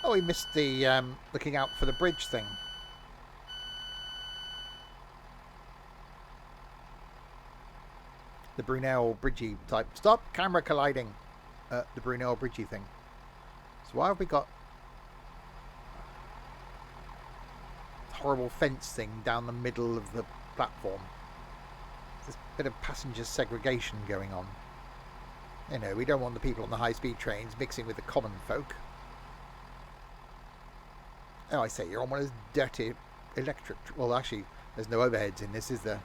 Oh, we missed the looking out for the bridge thing. The Brunel Bridgey type. Stop! Camera colliding. The Brunel Bridgey thing. So why have we got horrible fence thing down the middle of the platform? There's a bit of passenger segregation going on. You know, we don't want the people on the high-speed trains mixing with the common folk. Oh, I say, you're on one of those dirty electric... Well, actually, there's no overheads in this, is there?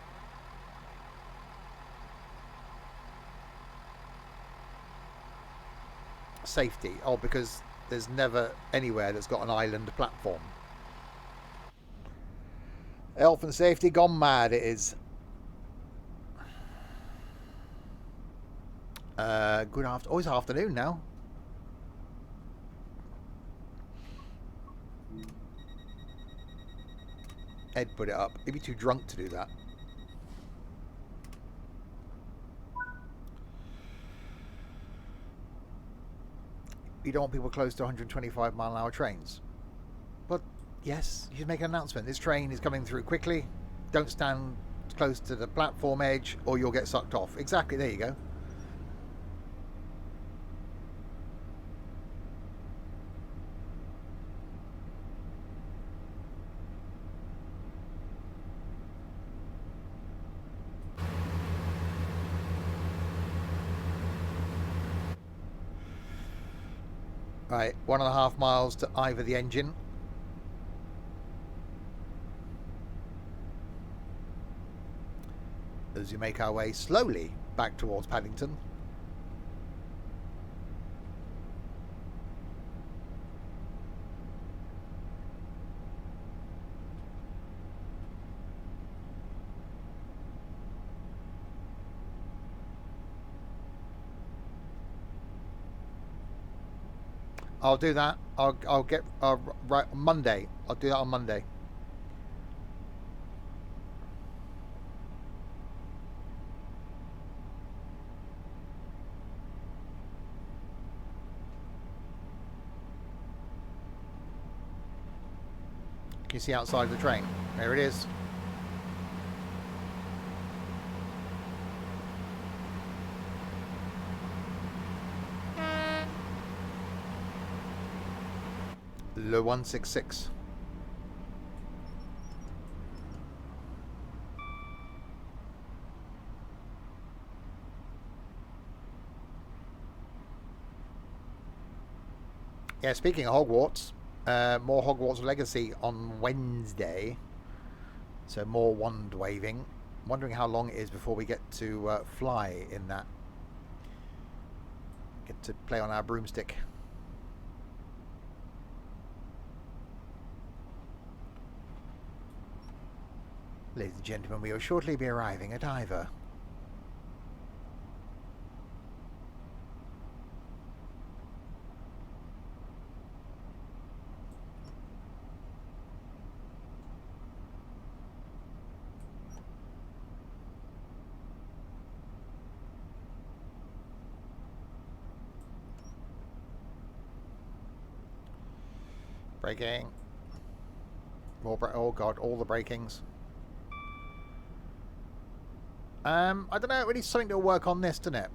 Safety. Oh, because there's never anywhere that's got an island platform. Health and safety gone mad, it is. Good afternoon. Oh, it's afternoon now. Ed put it up. He'd be too drunk to do that. You don't want people close to 125-mile-an-hour trains. But yes, you should make an announcement. This train is coming through quickly. Don't stand close to the platform edge or you'll get sucked off. Exactly, there you go. Right, 1.5 miles to either the engine. As we make our way slowly back towards Paddington. I'll do that. I'll get right Monday. I'll do that on Monday. Can you see outside the train? There it is. Le 166. Yeah, speaking of Hogwarts, more Hogwarts Legacy on Wednesday. So more wand waving. Wondering how long it is before we get to fly in that. Get to play on our broomstick. Ladies and gentlemen, we will shortly be arriving at Ivor. Braking. More oh god, all the brakings. I don't know, it needs something to work on this, doesn't it?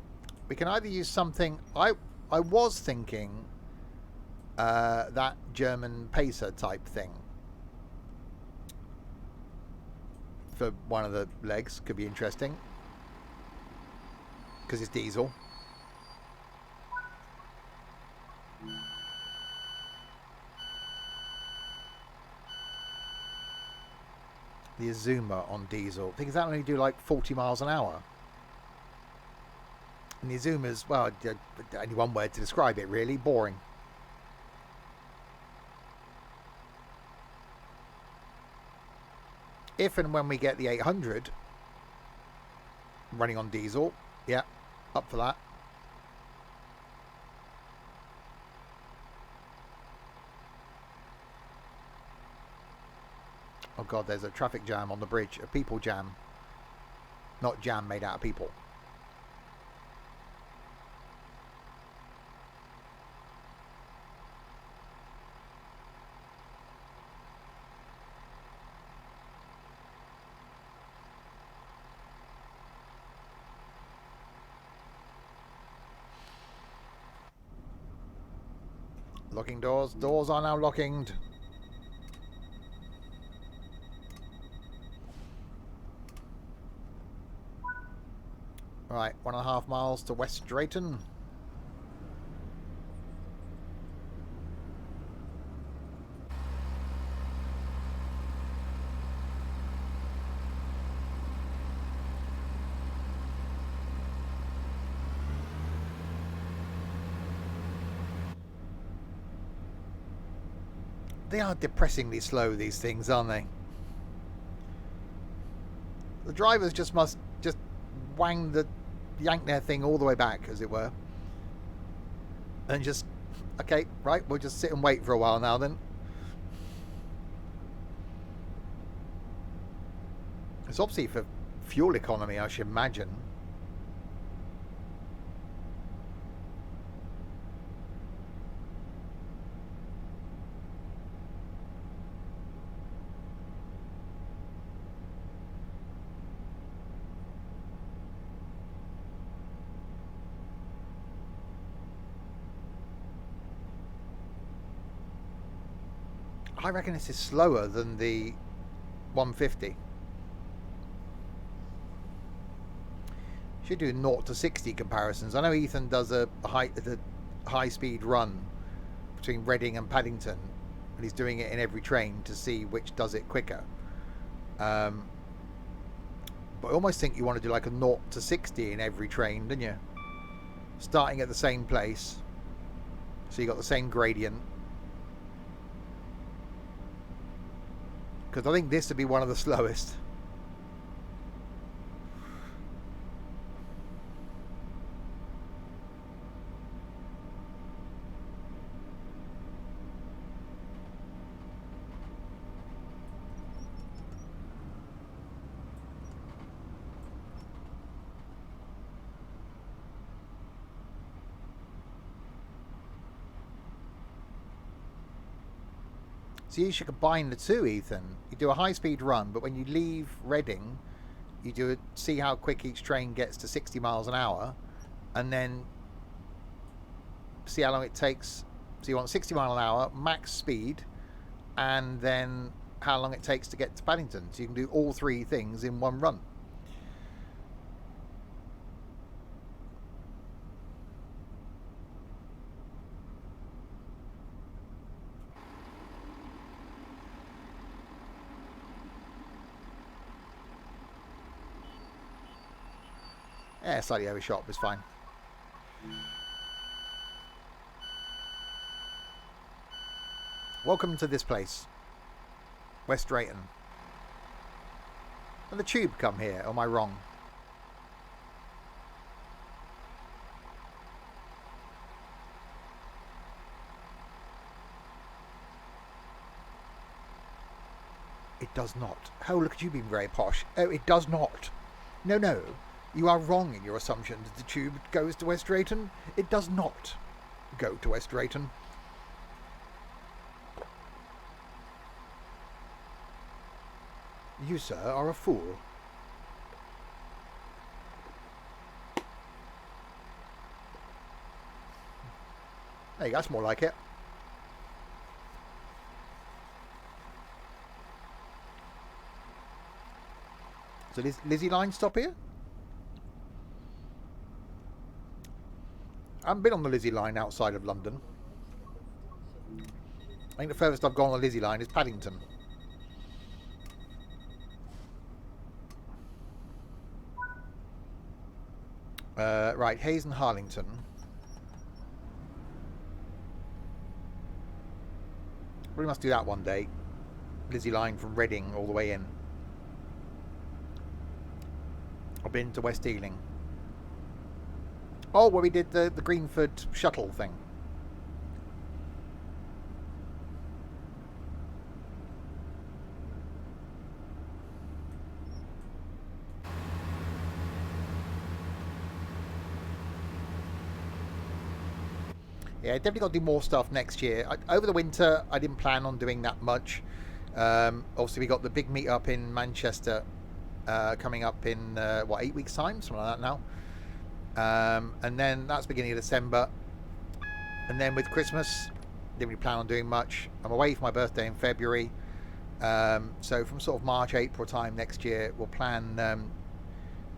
We can either use something... I was thinking that German pacer type thing for one of the legs could be interesting because it's diesel. The Azuma on diesel. I think that only do like 40 miles an hour. And the Azuma's, well, only one word to describe it really, boring. If and when we get the 800 running on diesel, yeah, up for that. Oh god, there's a traffic jam on the bridge, a people jam. Not jam made out of people. Locking doors. Doors are now locking. Right, 1.5 miles to West Drayton. They are depressingly slow, these things, aren't they? The drivers just must just yank their thing all the way back, as it were. And just, okay, right, we'll just sit and wait for a while now then. It's obviously for fuel economy, I should imagine. I reckon this is slower than the 150. Should do 0 to 60 comparisons. I know Ethan does the high speed run between Reading and Paddington, and he's doing it in every train to see which does it quicker. But I almost think you want to do like a 0 to 60 in every train, don't you? Starting at the same place, so you got the same gradient. Because I think this would be one of the slowest. So you should combine the two, Ethan. You do a high-speed run, but when you leave Reading, you see how quick each train gets to 60 miles an hour, and then see how long it takes. So you want 60 mile an hour max speed, and then how long it takes to get to Paddington. So you can do all three things in one run. Yeah, slightly overshot, but it's fine. Welcome to this place, West Drayton. And the tube come here, or am I wrong? It does not. Oh, look at you being very posh. Oh, it does not. No, no. You are wrong in your assumption that the tube goes to West Drayton. It does not go to West Drayton. You, sir, are a fool. There you go, that's more like it. So Lizzie line stop here? I haven't been on the Lizzie line outside of London. I think the furthest I've gone on the Lizzie line is Paddington. Right, Hayes and Harlington. We must do that one day. Lizzie line from Reading all the way in. I've been to West Ealing. Oh, where we did the Greenford shuttle thing. Yeah, definitely got to do more stuff next year. Over the winter, I didn't plan on doing that much. Obviously, we got the big meet up in Manchester coming up in, 8 weeks' time? Something like that now. And then that's beginning of December. And then with Christmas, didn't really plan on doing much. I'm away for my birthday in February. So from sort of March, April time next year, we'll plan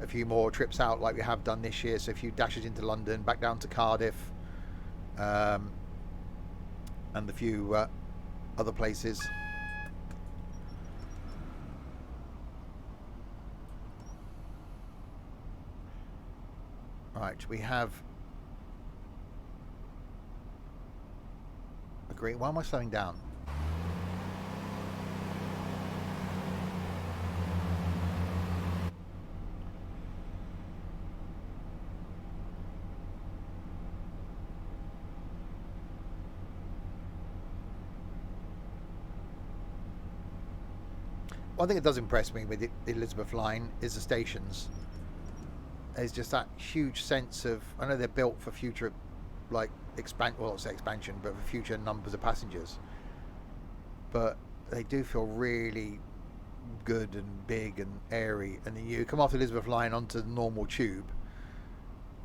a few more trips out like we have done this year. So a few dashes into London, back down to Cardiff. And a few other places. Right, we have a great. Why am I slowing down? One thing that does impress me with the Elizabeth line is the stations. There's just that huge sense of, I know they're built for future, like, I'll say expansion, but for future numbers of passengers. But they do feel really good and big and airy. And then you come off the Elizabeth line onto the normal tube.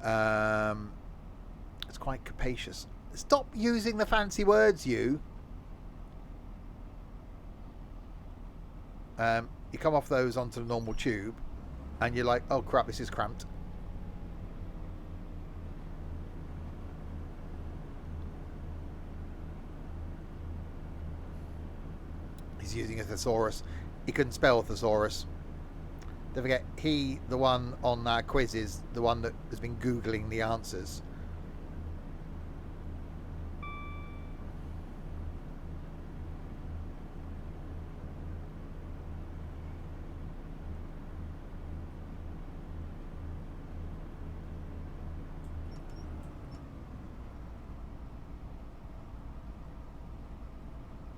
It's quite capacious. Stop using the fancy words, you. You come off those onto the normal tube, and you're like, oh crap, this is cramped. He's using a thesaurus. He couldn't spell thesaurus. Don't forget, the one on our quiz, is the one that has been Googling the answers.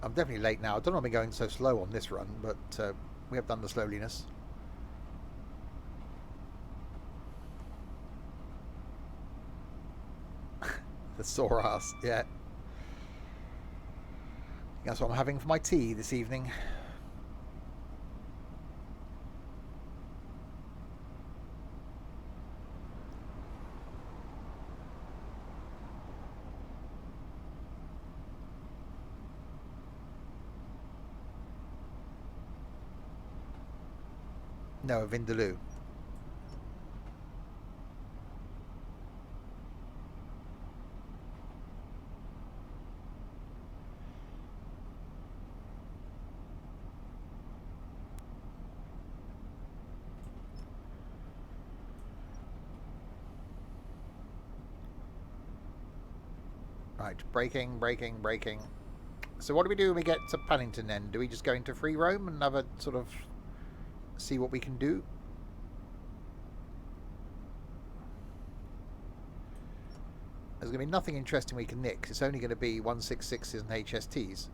I'm definitely late now. I don't know why I've been going so slow on this run, but we have done the slowliness. The sore ass, yeah. That's what I'm having for my tea this evening. No, Vindaloo. Right, braking, braking, braking. So what do we do when we get to Paddington then? Do we just go into free roam and have a sort of see what we can do? There's going to be nothing interesting we can nick, 'cause it's only going to be 166s and HSTs.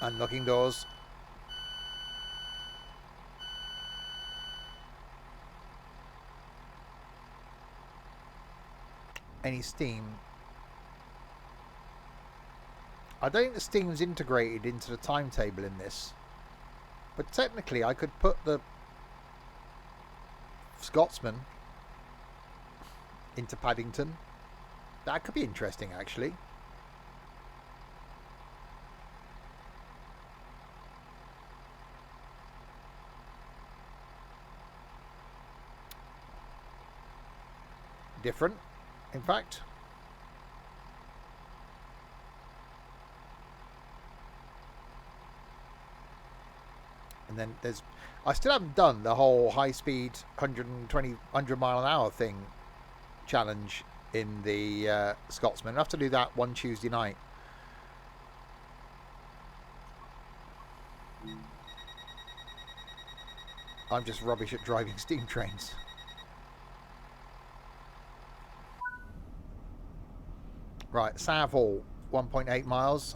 Unlocking doors. Any steam? I don't think the steam's integrated into the timetable in this. But technically I could put the Scotsman into Paddington. That could be interesting actually. Different, in fact. And then there's, I still haven't done the whole high speed 100 mile an hour thing challenge in the Scotsman. I have to do that one Tuesday night. I'm just rubbish at driving steam trains. Right, Savile, 1.8 miles.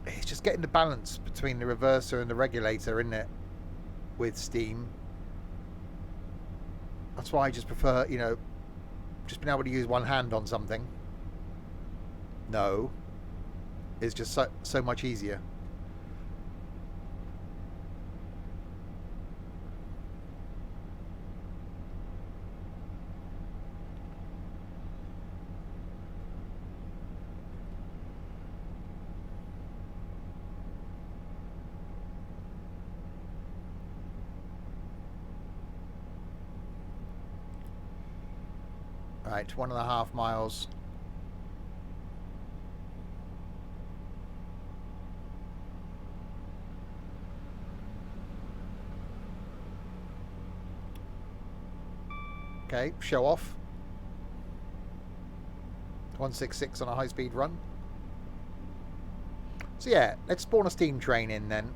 It's just getting the balance between the reverser and the regulator, isn't it? With steam. That's why I just prefer, you know, just being able to use one hand on something. No, it's just so much easier. Right, 1.5 miles. Okay, show off. 166 on a high-speed run. So yeah, let's spawn a steam train in then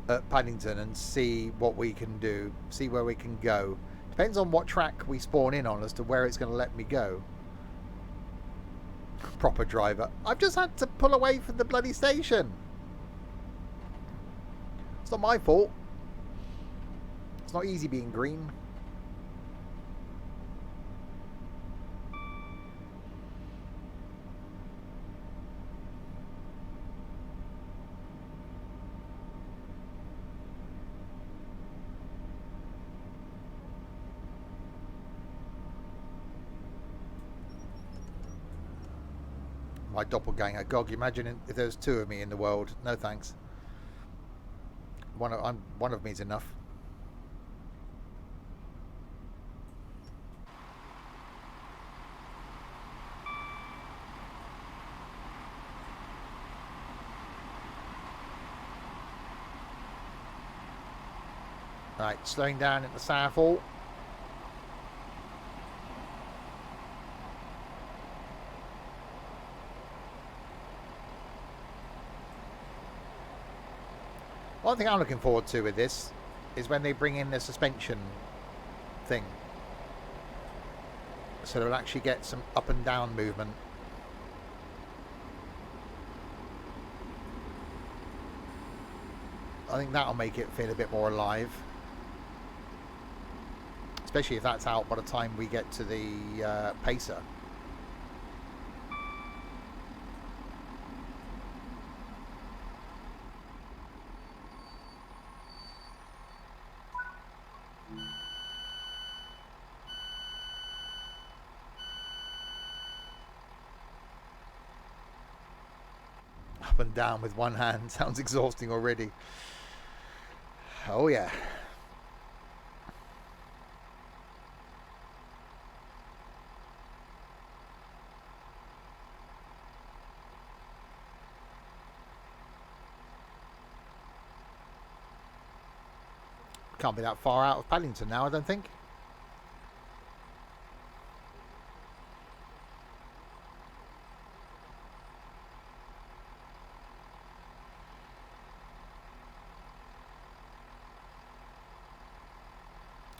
at Paddington and see what we can do. See where we can go. Depends on what track we spawn in on as to where it's going to let me go. Proper driver. I've just had to pull away from the bloody station. It's not my fault. It's not easy being green. My doppelganger. God, imagine if there was two of me in the world. No thanks. One of me is enough. Right, slowing down at the Savile. One thing I'm looking forward to with this is when they bring in the suspension thing. So they'll actually get some up and down movement. I think that'll make it feel a bit more alive. Especially if that's out by the time we get to the Pacer. Up and down with one hand sounds exhausting already. Oh yeah. Can't be that far out of Paddington now, I don't think.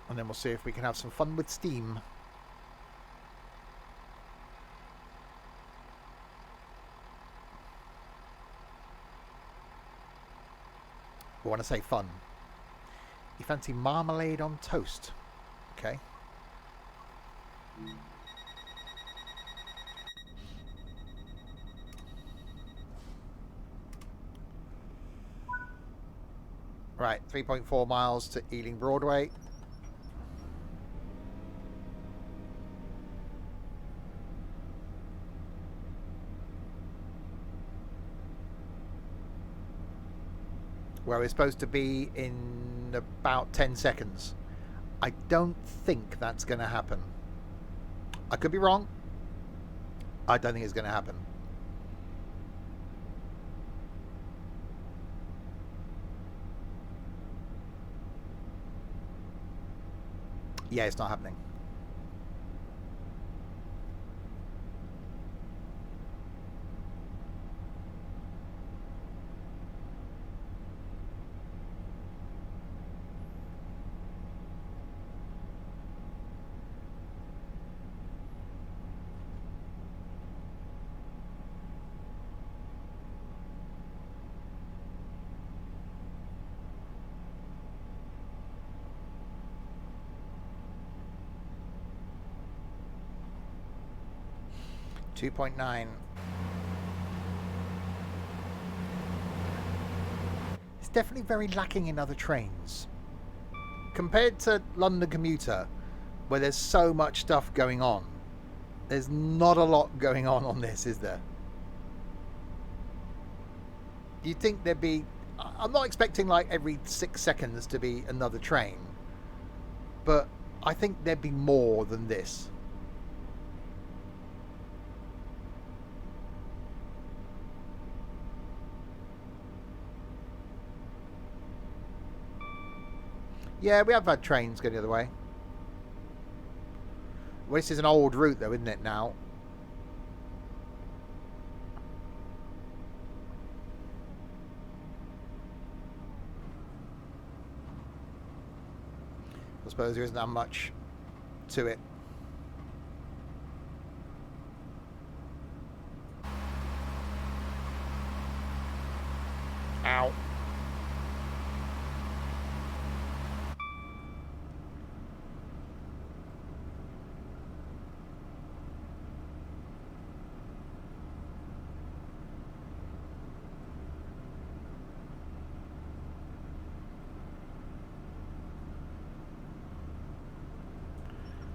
And then we'll see if we can have some fun with steam. I want to say fun. You fancy marmalade on toast? Okay. Right, 3.4 miles to Ealing Broadway. Where we're supposed to be in about 10 seconds. I don't think that's going to happen. I could be wrong. I don't think it's going to happen. Yeah, it's not happening. $2.9. It's definitely very lacking in other trains. Compared to London Commuter, where there's so much stuff going on, there's not a lot going on this, is there? You'd think there'd be... I'm not expecting like every 6 seconds to be another train, but I think there'd be more than this. Yeah, we have had trains go the other way. Well, this is an old route though, isn't it now? I suppose there isn't that much to it. Ow.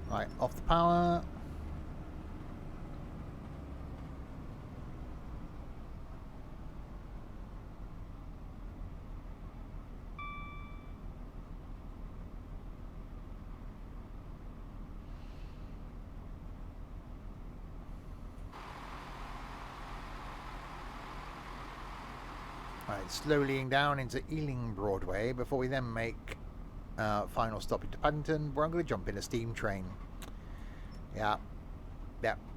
Right, off the power. Right, slowly down into Ealing Broadway before we then make final stop into Paddington, where I'm going to jump in a steam train. Yeah,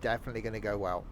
definitely going to go well.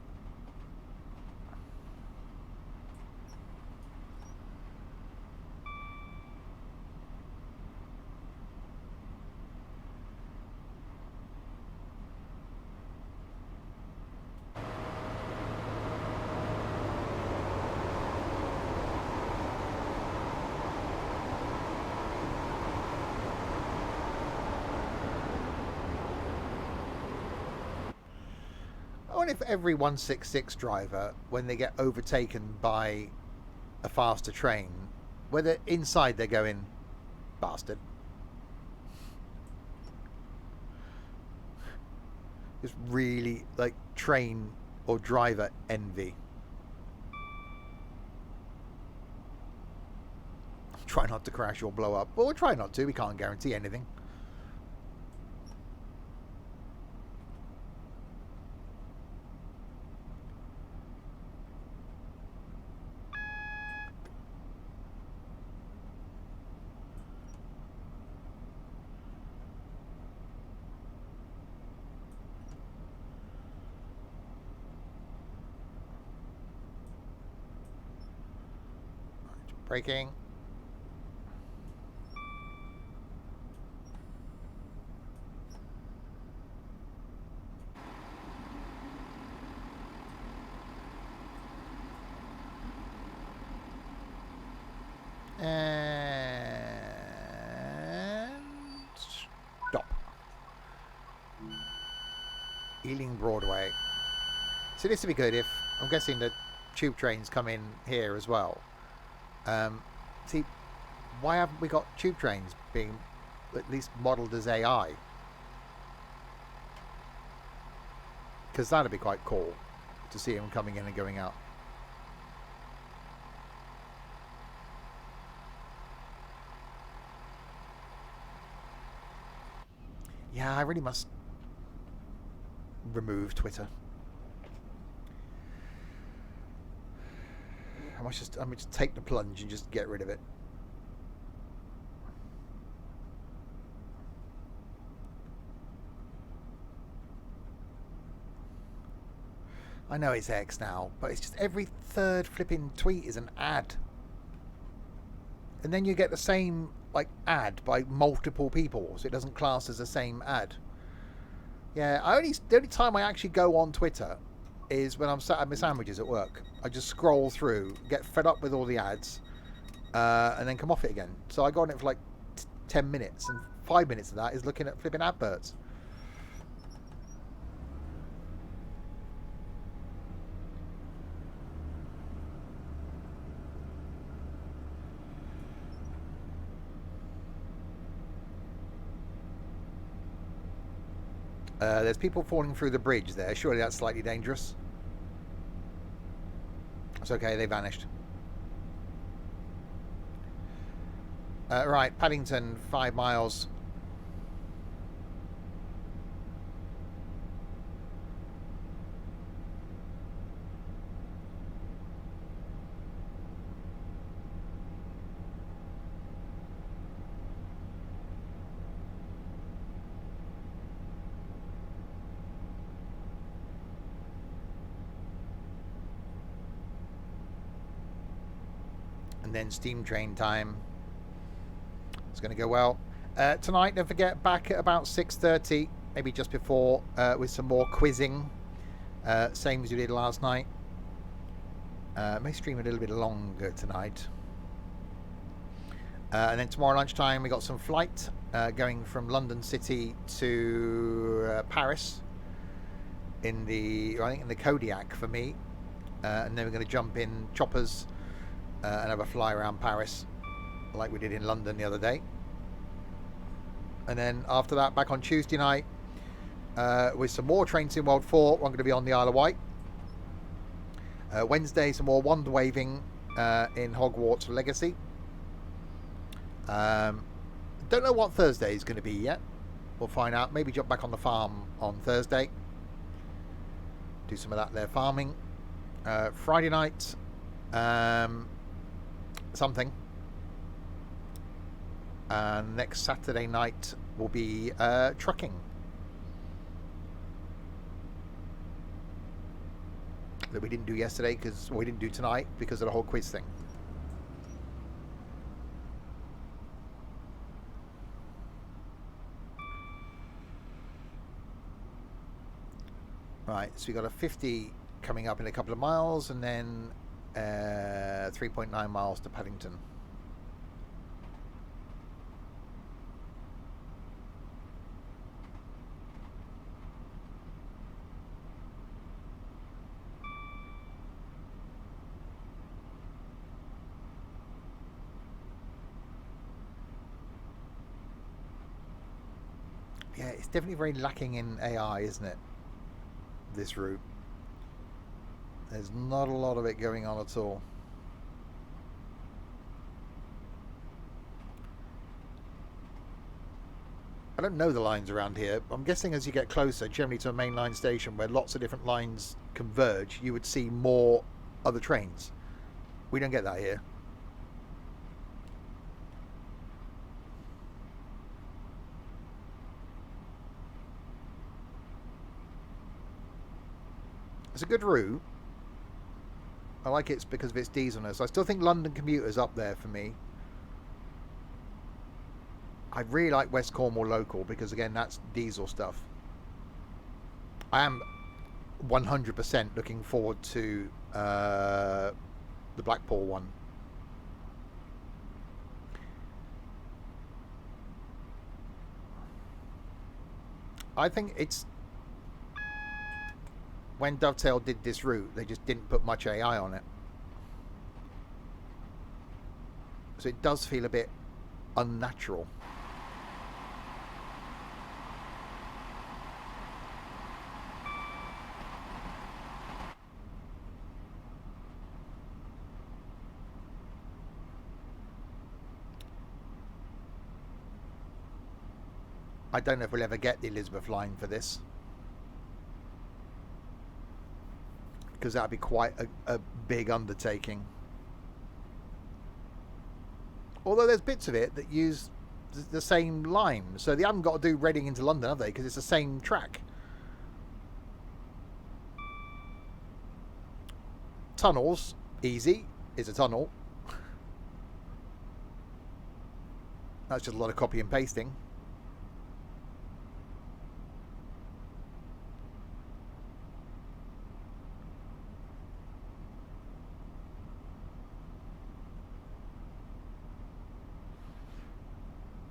wonder if every 166 driver, when they get overtaken by a faster train, whether inside they're going, bastard. Just really like train or driver envy. Try not to crash or blow up. Well, we'll try not to. We can't guarantee anything. Braking. And stop. Ealing Broadway. So this would be good if, I'm guessing the tube trains come in here as well. See, why haven't we got tube trains being at least modelled as AI? Because that'd be quite cool to see them coming in and going out. Yeah, I really must remove Twitter. I must just take the plunge and just get rid of it. I know it's X now, but it's just every third flipping tweet is an ad. And then you get the same like ad by multiple people, so it doesn't class as the same ad. Yeah, the only time I actually go on Twitter is when I'm sat at my sandwiches at work. I just scroll through, get fed up with all the ads, and then come off it again. So I go on it for like 10 minutes, and 5 minutes of that is looking at flipping adverts. There's people falling through the bridge there. Surely that's slightly dangerous. It's okay, they vanished. Right, Paddington, 5 miles. And then steam train time. It's going to go well. Tonight, don't forget, back at about 6:30, maybe just before, with some more quizzing. Same as you did last night. May stream a little bit longer tonight. And then tomorrow lunchtime, we got some flight going from London City to Paris I think in the Kodiak for me. And then we're going to jump in choppers and have a fly around Paris like we did in London the other day. And then after that, back on Tuesday night with some more Train Sim World 4. I'm going to be on the Isle of Wight. Wednesday, some more wand waving in Hogwarts Legacy. Don't know what Thursday is going to be yet. We'll find out. Maybe jump back on the farm on Thursday. Do some of that there farming. Friday night, something. And next Saturday night will be trucking. That we didn't do yesterday we didn't do tonight because of the whole quiz thing. Right, so we got a 50 coming up in a couple of miles, and then 3.9 miles to Paddington. Yeah, it's definitely very lacking in AI, isn't it? This route. There's not a lot of it going on at all. I don't know the lines around here. I'm guessing as you get closer, generally to a main line station where lots of different lines converge, you would see more other trains. We don't get that here. It's a good route. I like it because of its dieselness. I still think London Commuter's up there for me. I really like West Cornwall Local because, again, that's diesel stuff. I am 100% looking forward to the Blackpool one. I think it's... When Dovetail did this route, they just didn't put much AI on it. So it does feel a bit unnatural. I don't know if we'll ever get the Elizabeth line for this, because that'd be quite a big undertaking. Although there's bits of it that use the same line, so they haven't got to do Reading into London, have they? Because it's the same track. Tunnels, easy. Is a tunnel. That's just a lot of copy and pasting.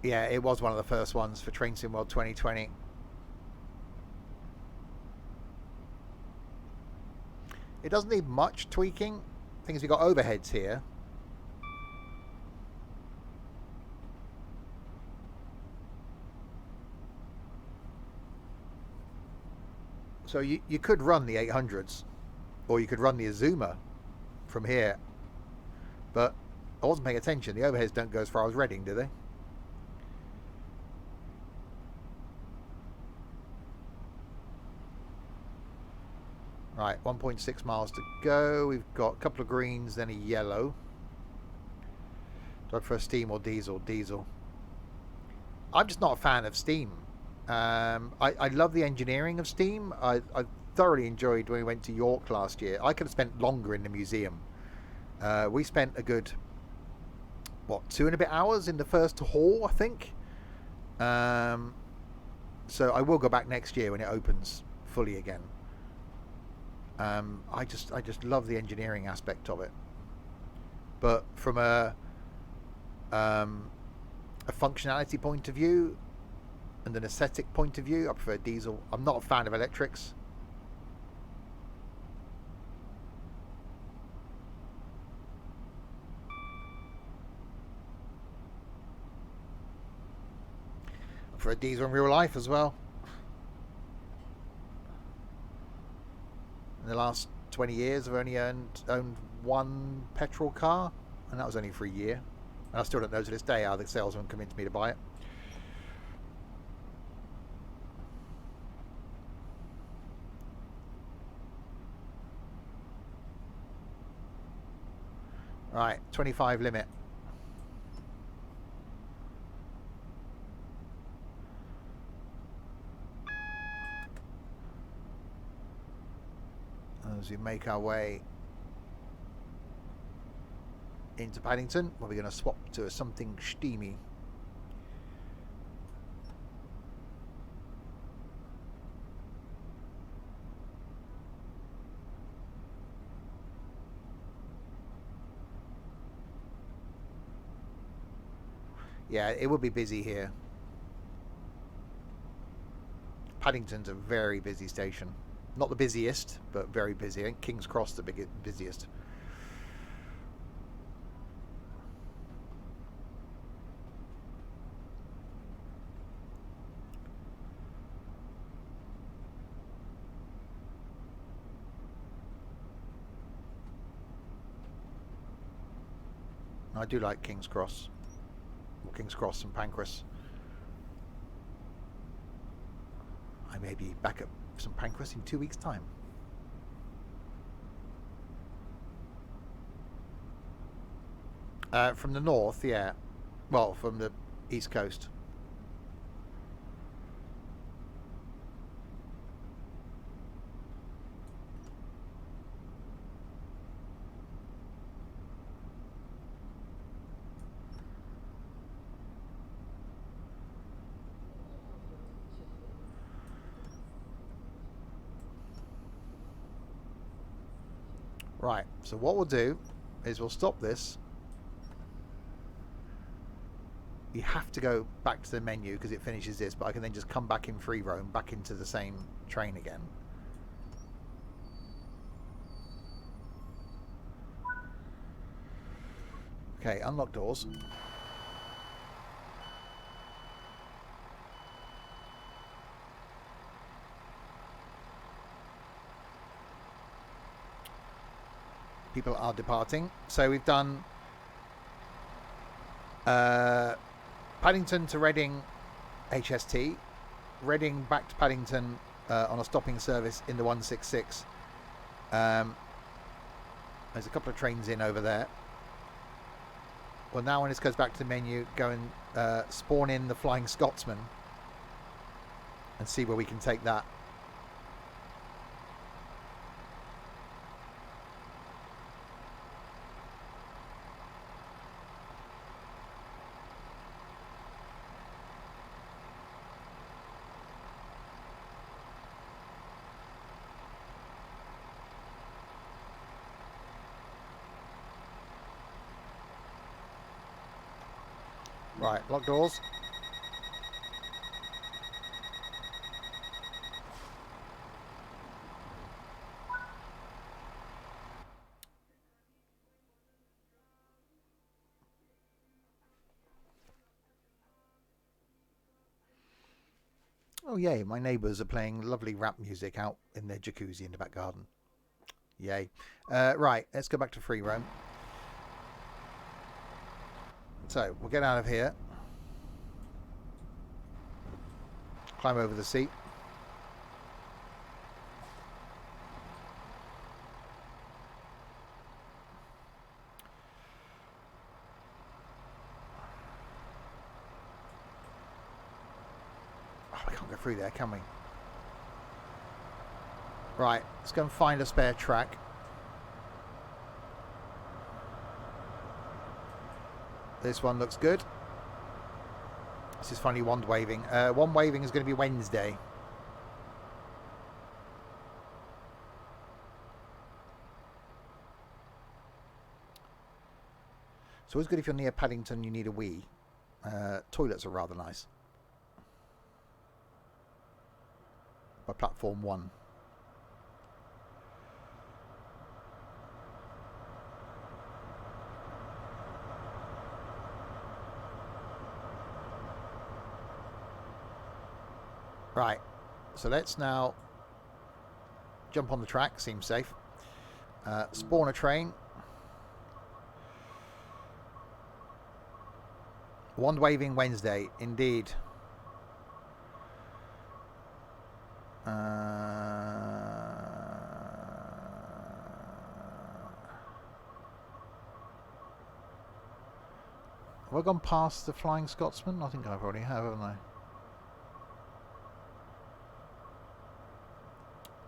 Yeah, it was one of the first ones for Train Sim World 2020. It doesn't need much tweaking. Thing is, we've got overheads here. So you could run the 800s, or you could run the Azuma from here. But I wasn't paying attention. The overheads don't go as far as Reading, do they? Right, 1.6 miles to go. We've got a couple of greens, then a yellow. Do I prefer steam or diesel? Diesel. I'm just not a fan of steam. I love the engineering of steam. I thoroughly enjoyed when we went to York last year. I could have spent longer in the museum. We spent a good, 2 and a bit hours in the first hall, I think. So I will go back next year when it opens fully again. I just love the engineering aspect of it, but from a functionality point of view and an aesthetic point of view, I prefer diesel. I'm not a fan of electrics. I prefer diesel in real life as well. In the last 20 years, I've only owned one petrol car, and that was only for a year. And I still don't know to this day how the salesman convinced me to buy it. Right, 25 limit. As we make our way into Paddington, we're going to swap to something steamy. Yeah, it will be busy here. Paddington's a very busy station. Not the busiest, but very busy. I think King's Cross the busiest. I do like King's Cross. Or King's Cross and Pancras. I may be back at St Pancras in 2 weeks' time. From the north, yeah. Well, from the east coast. Right, so what we'll do is we'll stop this. You have to go back to the menu because it finishes this, but I can then just come back in free roam, back into the same train again. Okay, unlock doors. People are departing. So we've done Paddington to Reading HST, Reading back to Paddington on a stopping service in the 166. There's a couple of trains in over there. Well, now when this goes back to the menu, go and spawn in the Flying Scotsman and see where we can take that. Right, lock doors. Oh yay, my neighbours are playing lovely rap music out in their jacuzzi in the back garden. Yay. Right, let's go back to free roam. So, we'll get out of here. Climb over the seat. Oh, we can't go through there, can we? Right, let's go and find a spare track. This one looks good. This is finally wand waving. Wand waving is going to be Wednesday. It's always good if you're near Paddington, you need a wee. Toilets are rather nice. By platform 1. Right, so let's now jump on the track, seems safe. Spawn a train. Wand waving Wednesday, indeed. Have I gone past the Flying Scotsman? I think I probably have, haven't I?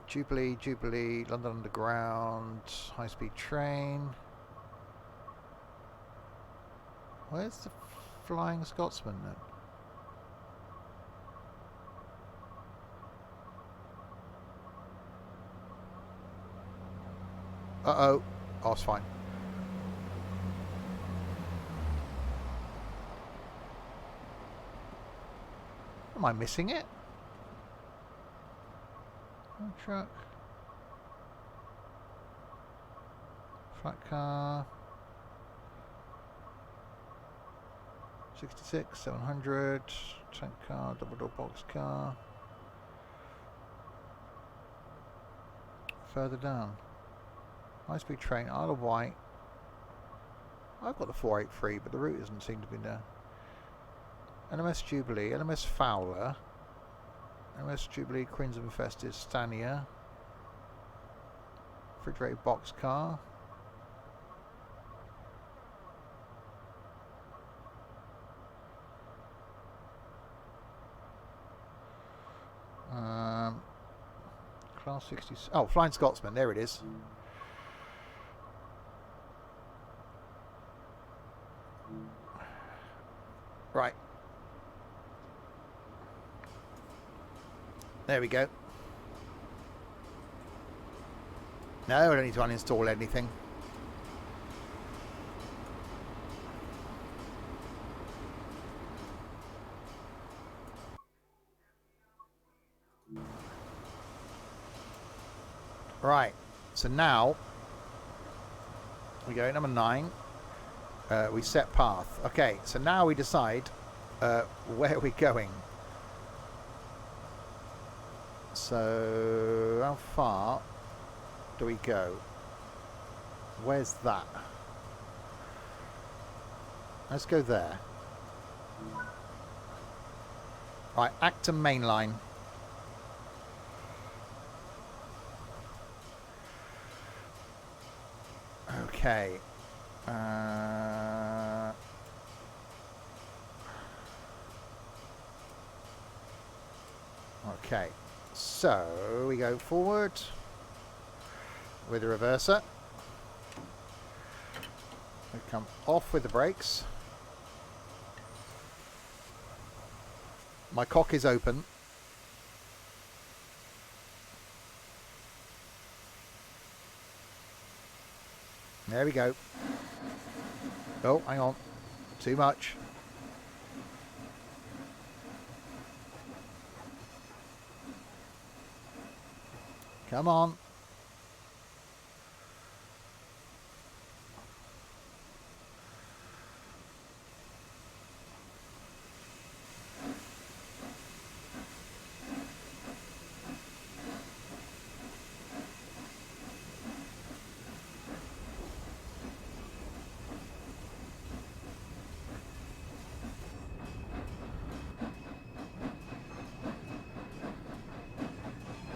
Jubilee, London Underground, high-speed train. Where's the Flying Scotsman then? Uh-oh. Oh, it's fine. Am I missing it? Truck. Flat car. 66, 700. Tank car, double door box car. Further down. High speed train, Isle of Wight. I've got the 483, but the route doesn't seem to be there. NMS Jubilee, NMS Fowler, NMS Jubilee, Queens of Infested, Stania, refrigerated boxcar. Class 60. Oh, Flying Scotsman. There it is. Right. There we go. No, I don't need to uninstall anything. Right, so now we go number 9. We set path. Okay, so now we decide where we're going. So how far do we go? Where's that? Let's go there. Right, Acton Main Line. Okay. Okay. So we go forward with the reverser. We come off with the brakes. My cock is open. There we go. Oh, hang on. Too much. Come on.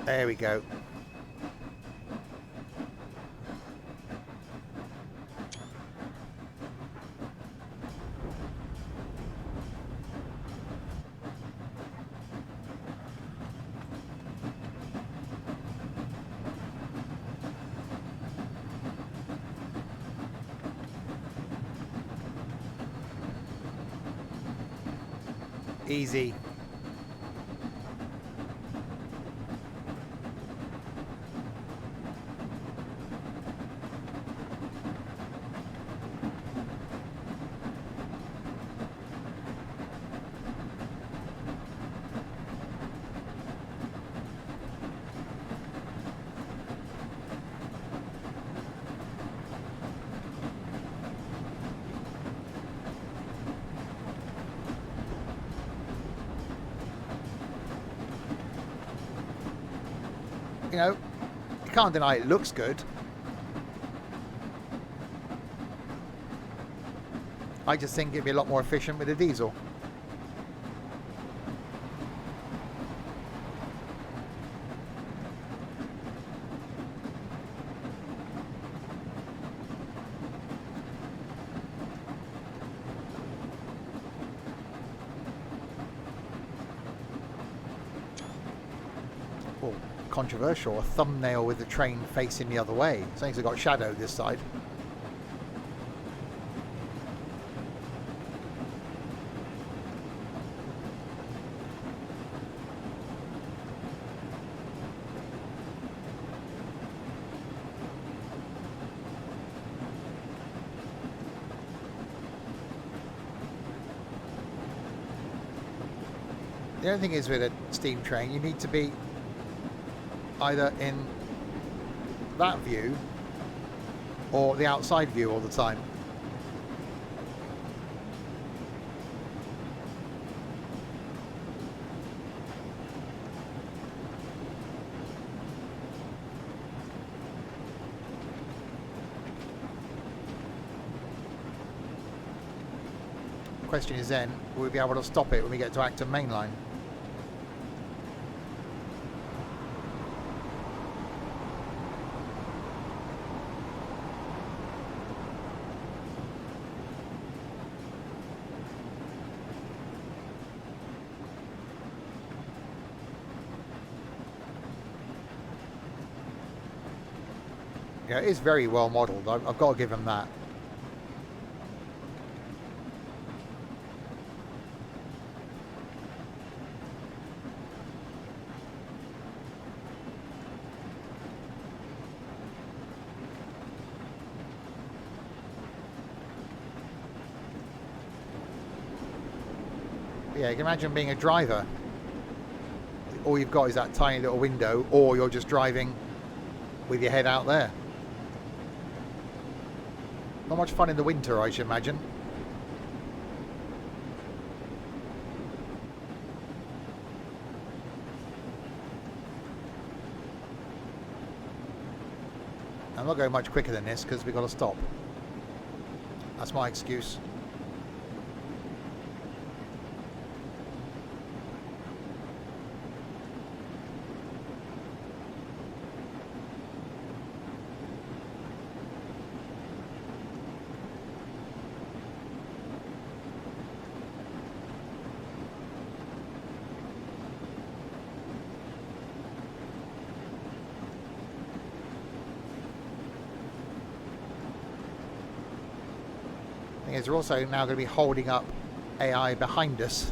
There we go. Easy. You know, you can't deny it looks good. I just think it'd be a lot more efficient with a diesel. Oh, controversial, a thumbnail with the train facing the other way. Things have got shadow this side. The only thing is with a steam train, you need to be either in that view or the outside view all the time. question is then, will we be able to stop it when we get to Acton Main Line? Yeah, it is very well modelled. I've got to give him that. Yeah, you can imagine being a driver. All you've got is that tiny little window, or you're just driving with your head out there. Not much fun in the winter, I should imagine. I'm not going much quicker than this because we've got to stop. That's my excuse. Is we're also now going to be holding up AI behind us.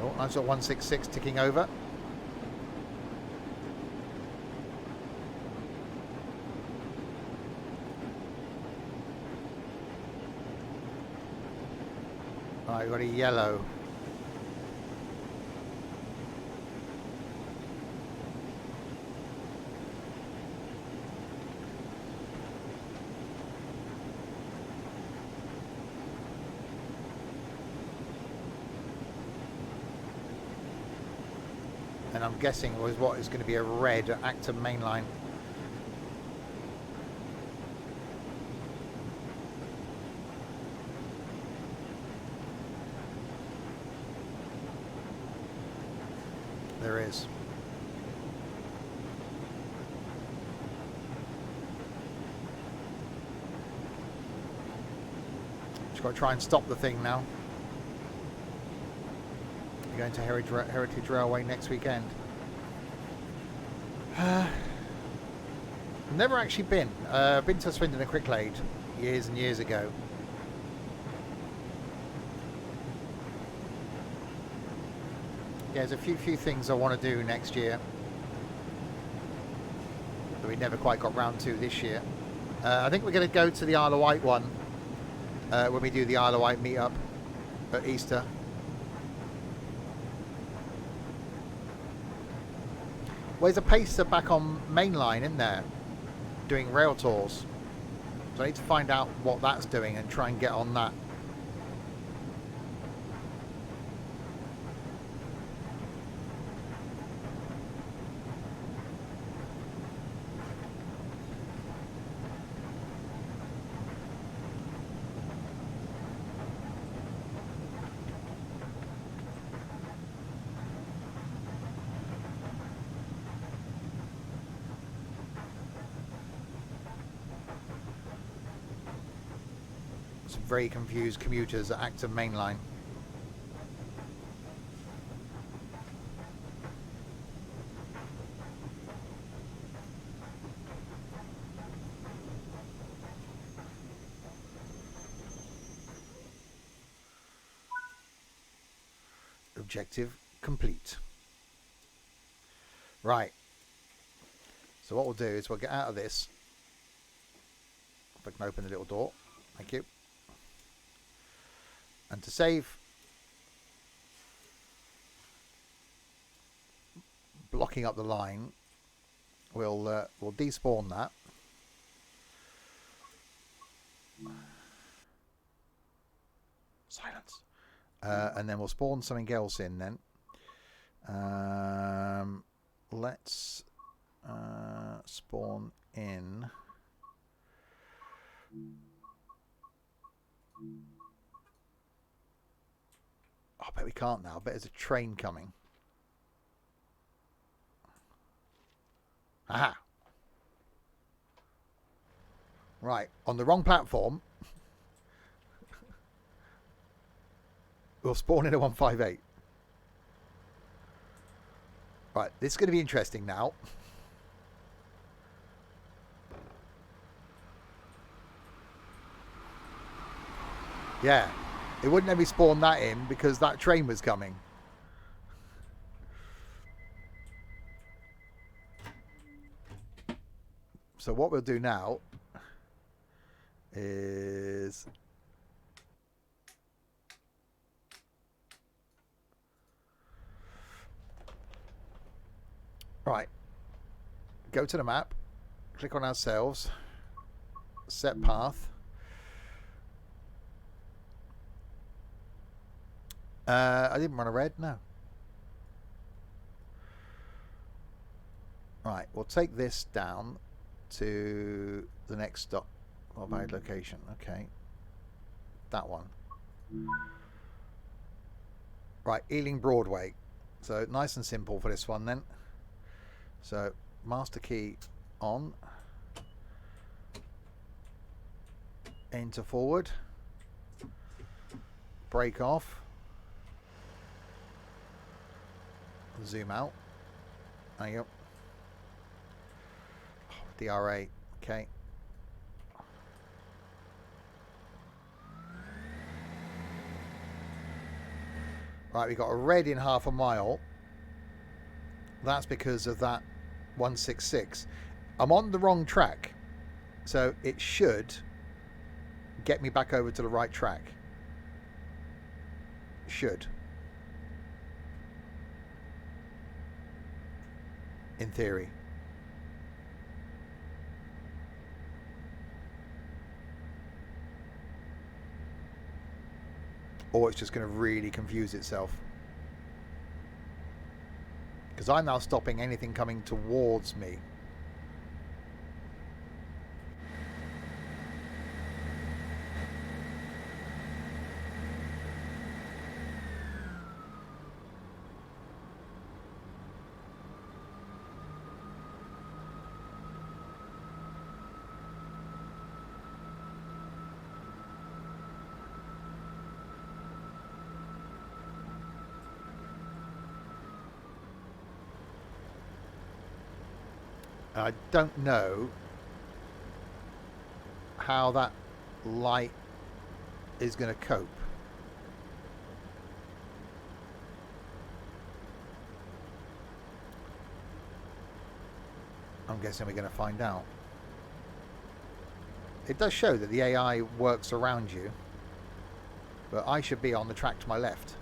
Oh, I've got 166 ticking over. Right, we've got a yellow. And I'm guessing was what is going to be a red at Acton Main Line. There is. Just got to try and stop the thing now. We're going to Heritage Railway next weekend. Never actually been. Been to Swindon and Cricklade years and years ago. Yeah, there's a few things I want to do next year that we never quite got round to this year. I think we're going to go to the Isle of Wight one when we do the Isle of Wight meetup at Easter. Well, there's a pacer back on Mainline in there doing rail tours. So I need to find out what that's doing and try and get on that. Some very confused commuters at Acton Main Line. Objective complete. Right. So what we'll do is we'll get out of this. If I can open the little door. Thank you. And to save blocking up the line, we'll despawn that. Silence. And then we'll spawn something else in then. Let's spawn in. Oh, I bet we can't now. I bet there's a train coming. Aha. Right, on the wrong platform. We'll spawn in a 158. Right, this is going to be interesting now. Yeah, it wouldn't let me spawn that in because that train was coming. So what we'll do now is right, go to the map, click on ourselves, set path. I didn't run a red, no. Right, we'll take this down to the next stop. What about location? Okay, that one. Right, Ealing Broadway. So nice and simple for this one then. So master key on, enter forward, brake off, zoom out. There you go. DRA. Okay. Right, we got a red in half a mile. That's because of that 166. I'm on the wrong track, so it should get me back over to the right track. Should. In theory. Or it's just going to really confuse itself. Because I'm now stopping anything coming towards me. I don't know how that light is going to cope. I'm guessing we're going to find out. It does show that the AI works around you, but I should be on the track to my left.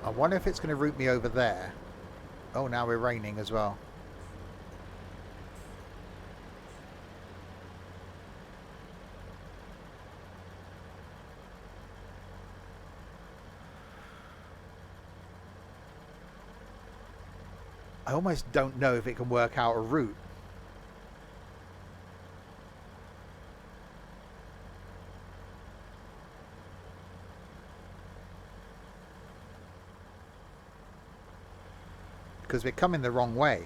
I wonder if it's going to route me over there. Oh, now we're raining as well. I almost don't know if it can work out a route. Because we're coming the wrong way.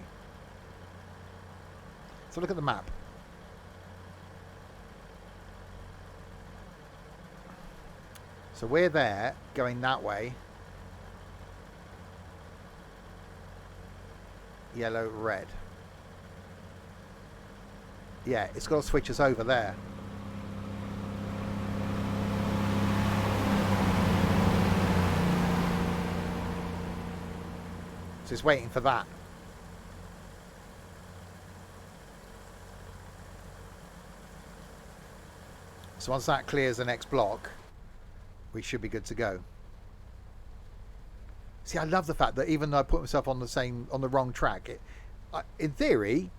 So look at the map. So we're there, going that way. Yellow, red. Yeah, it's got to switch us over there. So it's waiting for that. So once that clears the next block, we should be good to go. See, I love the fact that even though I put myself on the wrong track, in theory,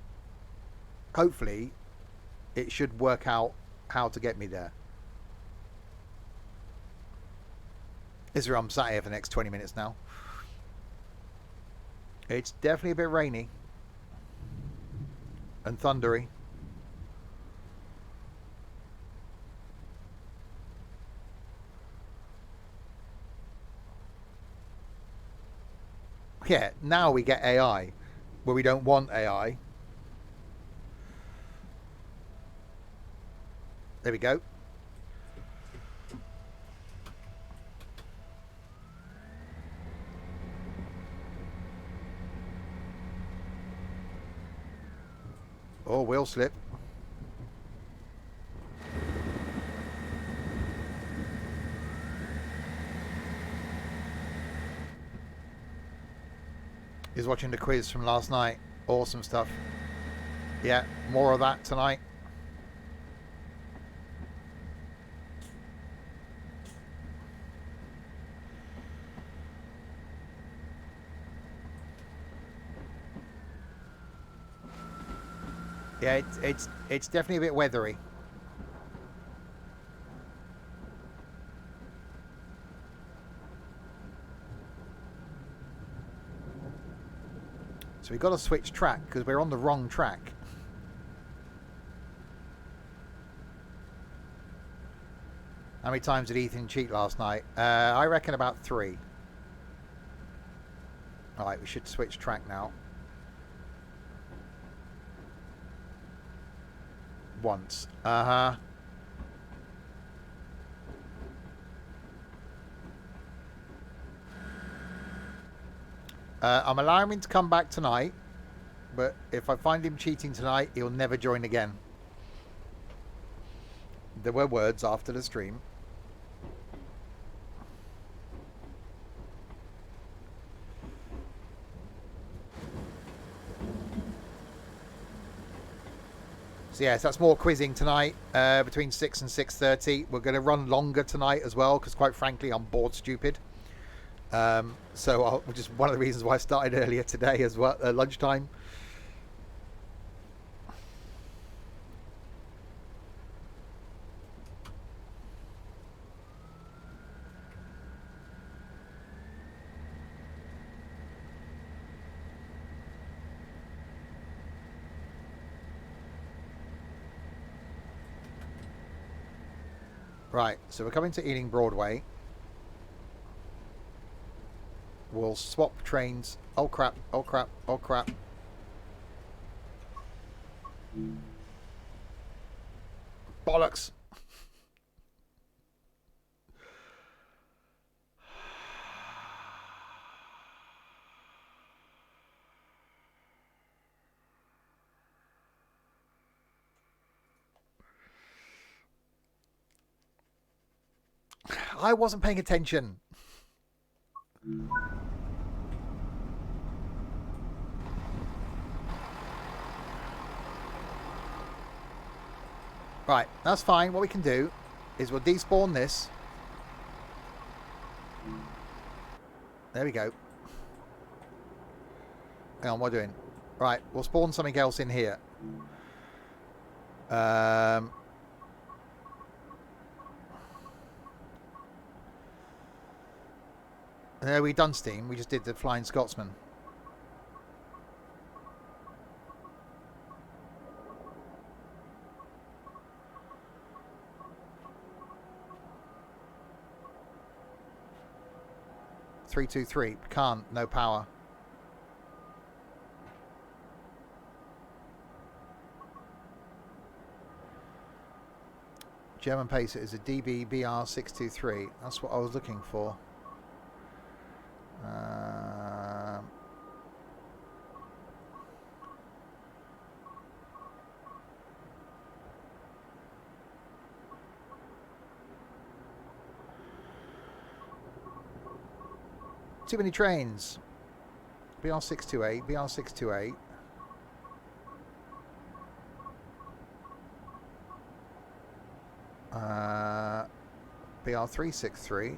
hopefully, it should work out how to get me there. I'm sat here for the next 20 minutes now. It's definitely a bit rainy and thundery. Yeah, now we get AI where we don't want AI. There we go. Oh, wheel slip. He's watching the quiz from last night. Awesome stuff. Yeah, more of that tonight. Yeah, it's definitely a bit weathery. So we've got to switch track because we're on the wrong track. How many times did Ethan cheat last night? I reckon about 3. Alright, we should switch track now. Once. I'm allowing him to come back tonight, but if I find him cheating tonight, he'll never join again. There were words after the stream. So yes, that's more quizzing tonight, between 6 and 6:30. We're going to run longer tonight as well, because quite frankly, I'm bored stupid. Which is one of the reasons why I started earlier today as well, at lunchtime. Right, so we're coming to Ealing Broadway. We'll swap trains. Oh crap, oh crap, oh crap. Bollocks. I wasn't paying attention. Right, that's fine. What we can do is we'll despawn this. There we go. Hang on, what are we doing? Right, we'll spawn something else in here. There we done Steam. We just did the Flying Scotsman. Three, 2, 3. Can't. No power. German Pacer is a DB-BR623. That's what I was looking for. Too many trains. BR628, BR628. BR363.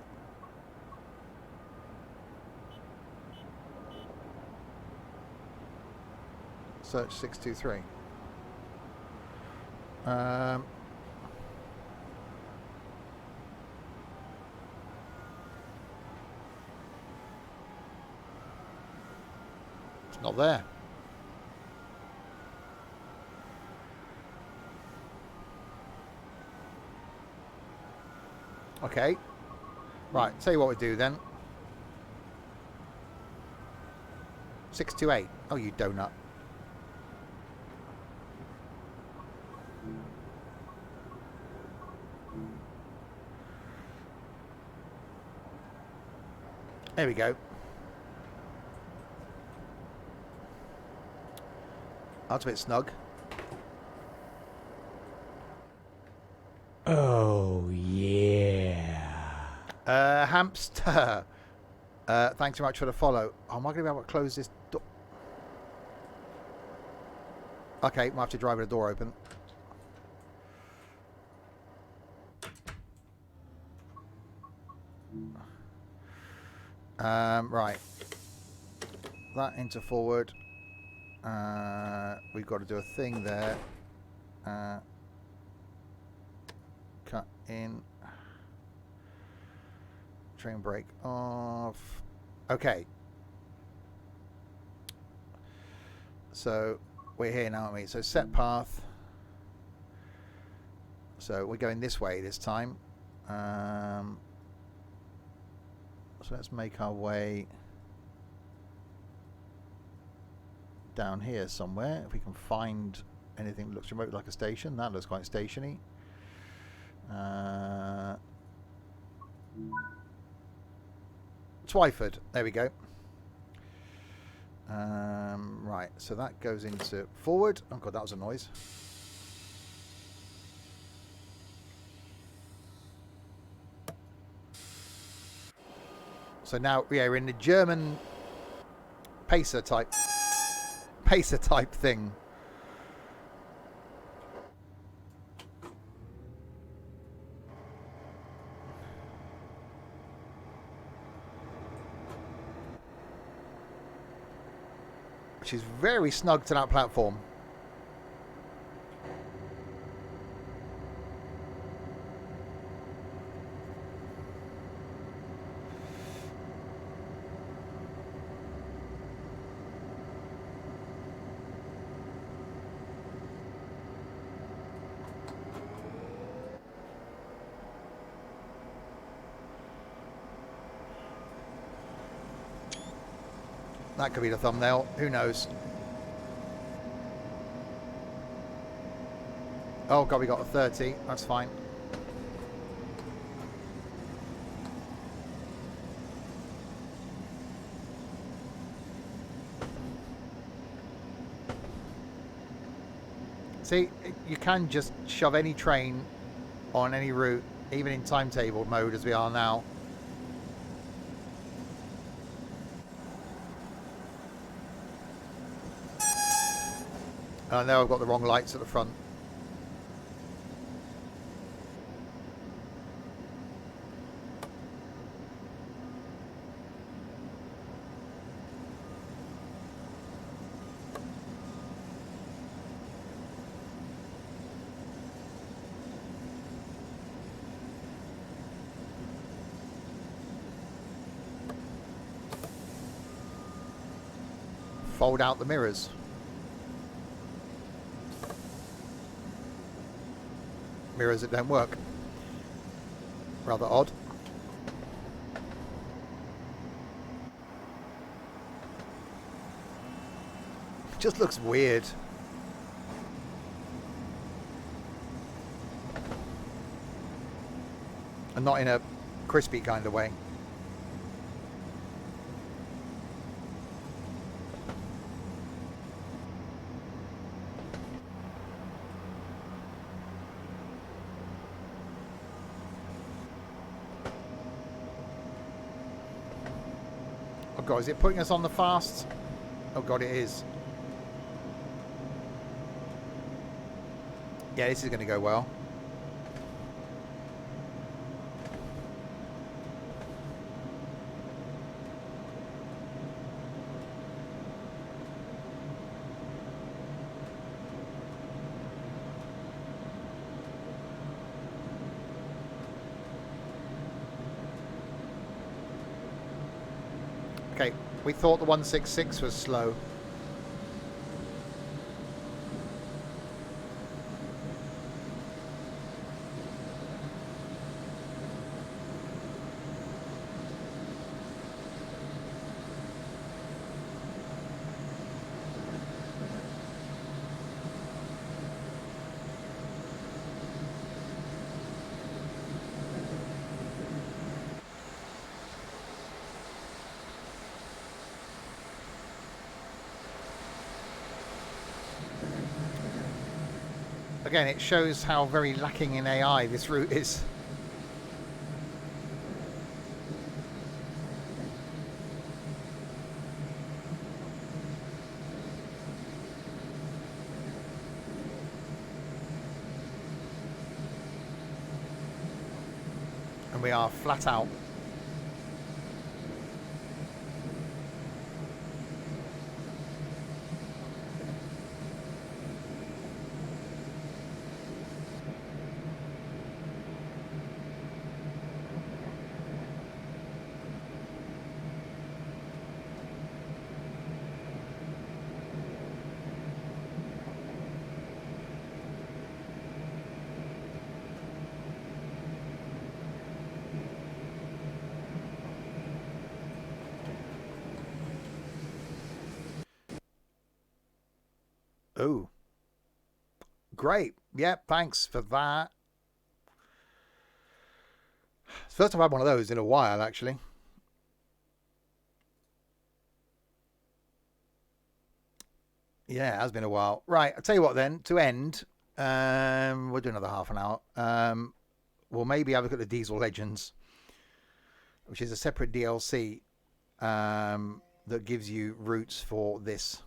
Search 623. It's not there. Okay. Right, tell you what we do then. 628. Oh, you donut. There we go. That's a bit snug. Oh, yeah. Hamster. Thanks so much for the follow. Oh, am I going to be able to close this door? Okay, might have to drive with the door open. Right. That into forward. We've got to do a thing there. Cut in. Train brake off. Okay. So we're here now, aren't we? So set path. So we're going this way this time. So let's make our way down here somewhere. If we can find anything that looks remotely like a station. That looks quite stationy. Twyford. There we go. Right, so that goes into forward. Oh god, that was a noise. So now, yeah, we're in the German pacer type thing. Which is very snug to that platform. That could be the thumbnail. Who knows? Oh god, we got a 30. That's fine. See, you can just shove any train on any route, even in timetable mode as we are now. I know I've got the wrong lights at the front. Fold out the mirrors. Mirrors that don't work. Rather odd. Just looks weird. And not in a crispy kind of way. Oh god, is it putting us on the fast? Oh god, it is. Yeah, this is going to go well. Okay, we thought the 166 was slow. Again, it shows how very lacking in AI this route is. And we are flat out. Oh, great. Yep, thanks for that. First time I've had one of those in a while, actually. Yeah, it has been a while. Right, I'll tell you what then, to end, we'll do another half an hour. We'll maybe have a look at the Diesel Legends, which is a separate DLC that gives you routes for this.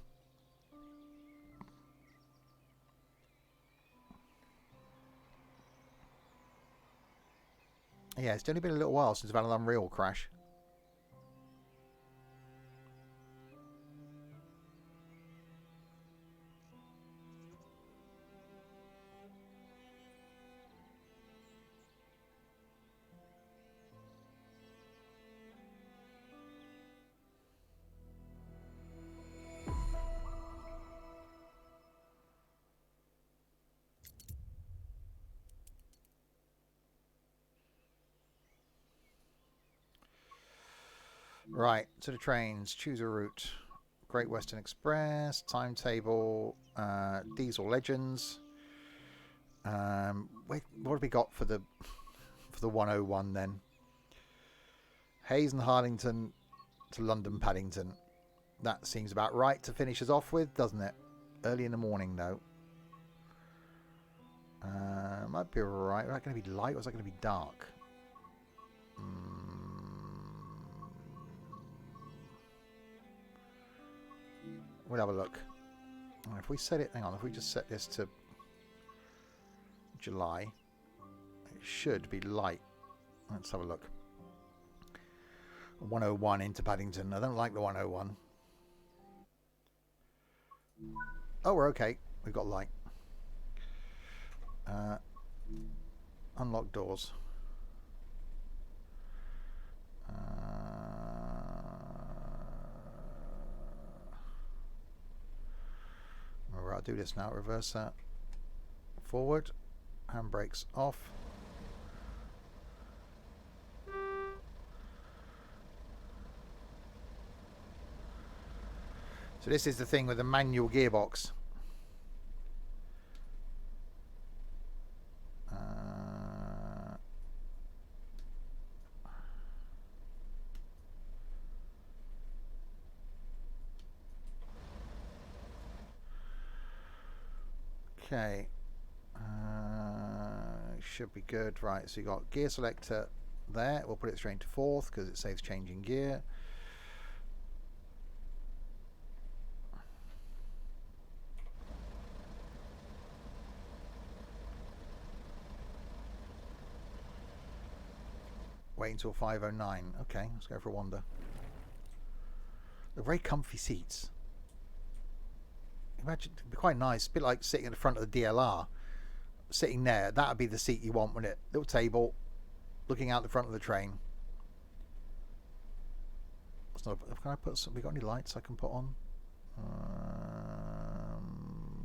Yeah, it's only been a little while since I've had an Unreal crash. Right, to the trains. Choose a route. Great Western Express, timetable, Diesel Legends. Wait, what have we got for the 101 then? Hayes and Harlington to London Paddington. That seems about right to finish us off with, doesn't it? Early in the morning though. Might be alright. Is that going to be light or is that going to be dark? We'll have a look. If we set it, hang on, if we just set this to July, it should be light. Let's have a look. 101 into Paddington. I don't like the 101. Oh, we're okay. We've got light. Unlock doors. Right, I'll do this now. Reverse that. Forward. Handbrakes off. So this is the thing with the manual gearbox. Okay. Should be good. Right, so you got gear selector there. We'll put it straight into fourth because it saves changing gear. wait until 5:09. Okay, let's go for a wander. They're very comfy seats. Imagine, it'd be quite nice. A bit like sitting at the front of the DLR. Sitting there, that would be the seat you want, wouldn't it? Little table, looking out the front of the train. It's not, can I put some? We got any lights I can put on?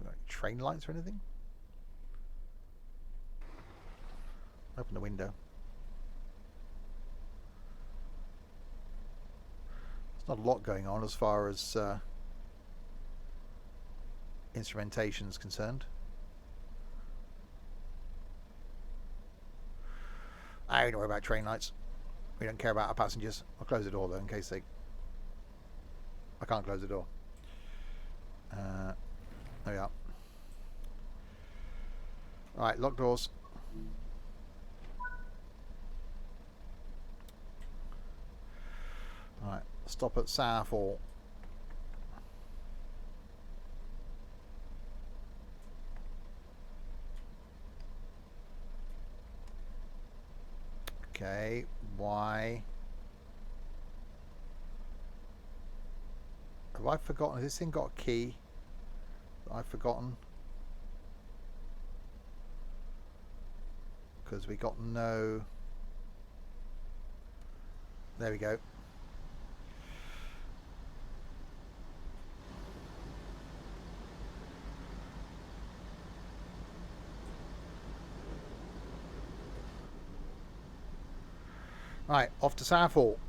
Like train lights or anything? Open the window. There's not a lot going on as far as instrumentation is concerned. I don't worry about train lights. We don't care about our passengers. I'll close the door though in case they... I can't close the door. There we are. Right, lock doors. Right, stop at Southall. Okay, why? Have I forgotten? Has this thing got a key that I've forgotten? Because we got no... There we go. Right, off to Southall.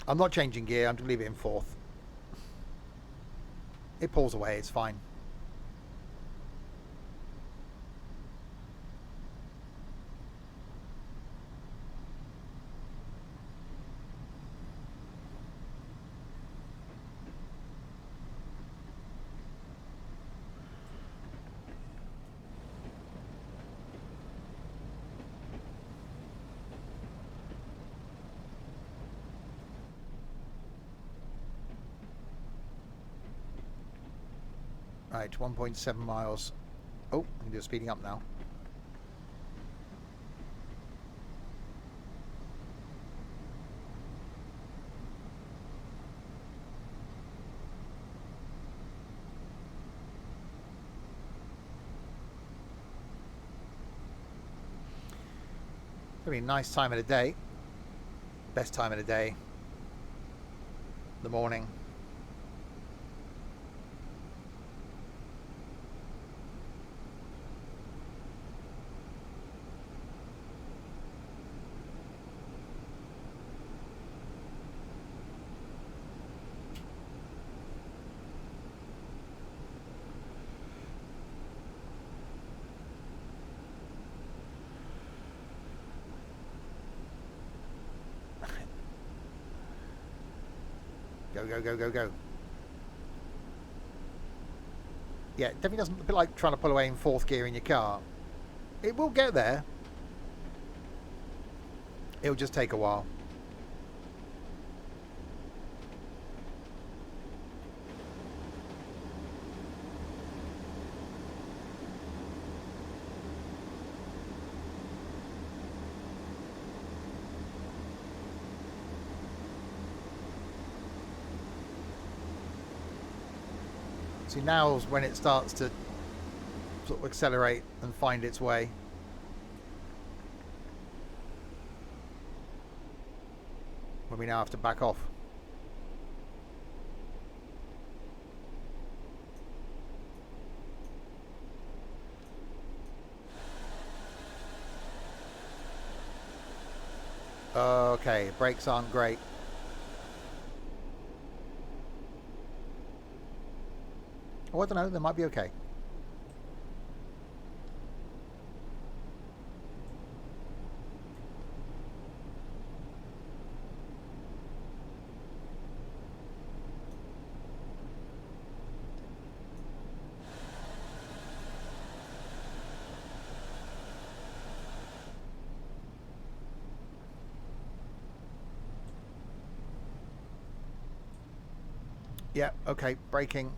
I'm not changing gear, I'm going to leave it in fourth. It pulls away, it's fine. Right, 1.7 miles. Oh, I'm just speeding up now. It's gonna be a nice time of the day. Best time of the day. The morning. Go, go, go, go, go. Yeah, it definitely doesn't feel like trying to pull away in fourth gear in your car. It will get there. It'll just take a while. See, now's when it starts to sort of accelerate and find its way. When we now have to back off. Okay, brakes aren't great. Oh, I don't know, they might be okay. Yeah, okay, braking.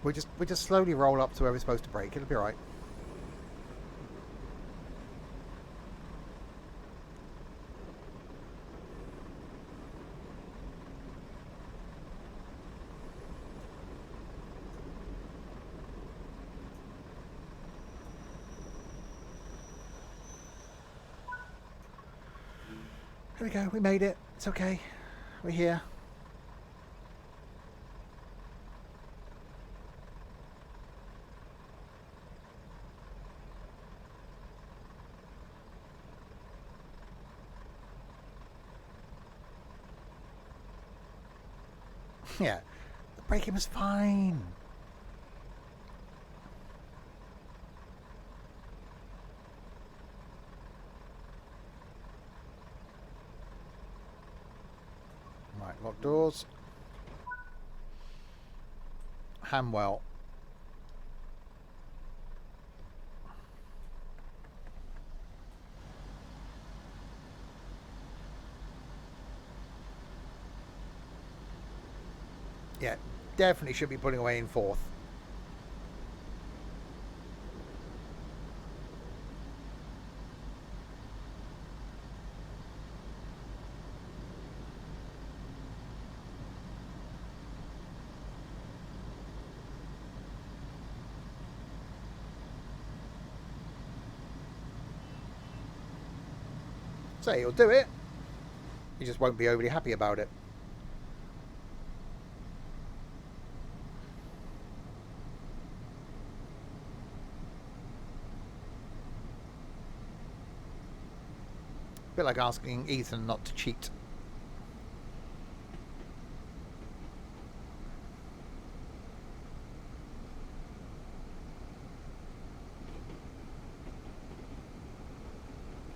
We just slowly roll up to where we're supposed to brake. It'll be alright. Here we go. We made it. It's okay. We're here. Yeah, the braking was fine. Right, lock doors. Hamwell. Yeah, definitely should be pulling away in fourth. So he'll do it. He just won't be overly happy about it. A bit like asking Ethan not to cheat.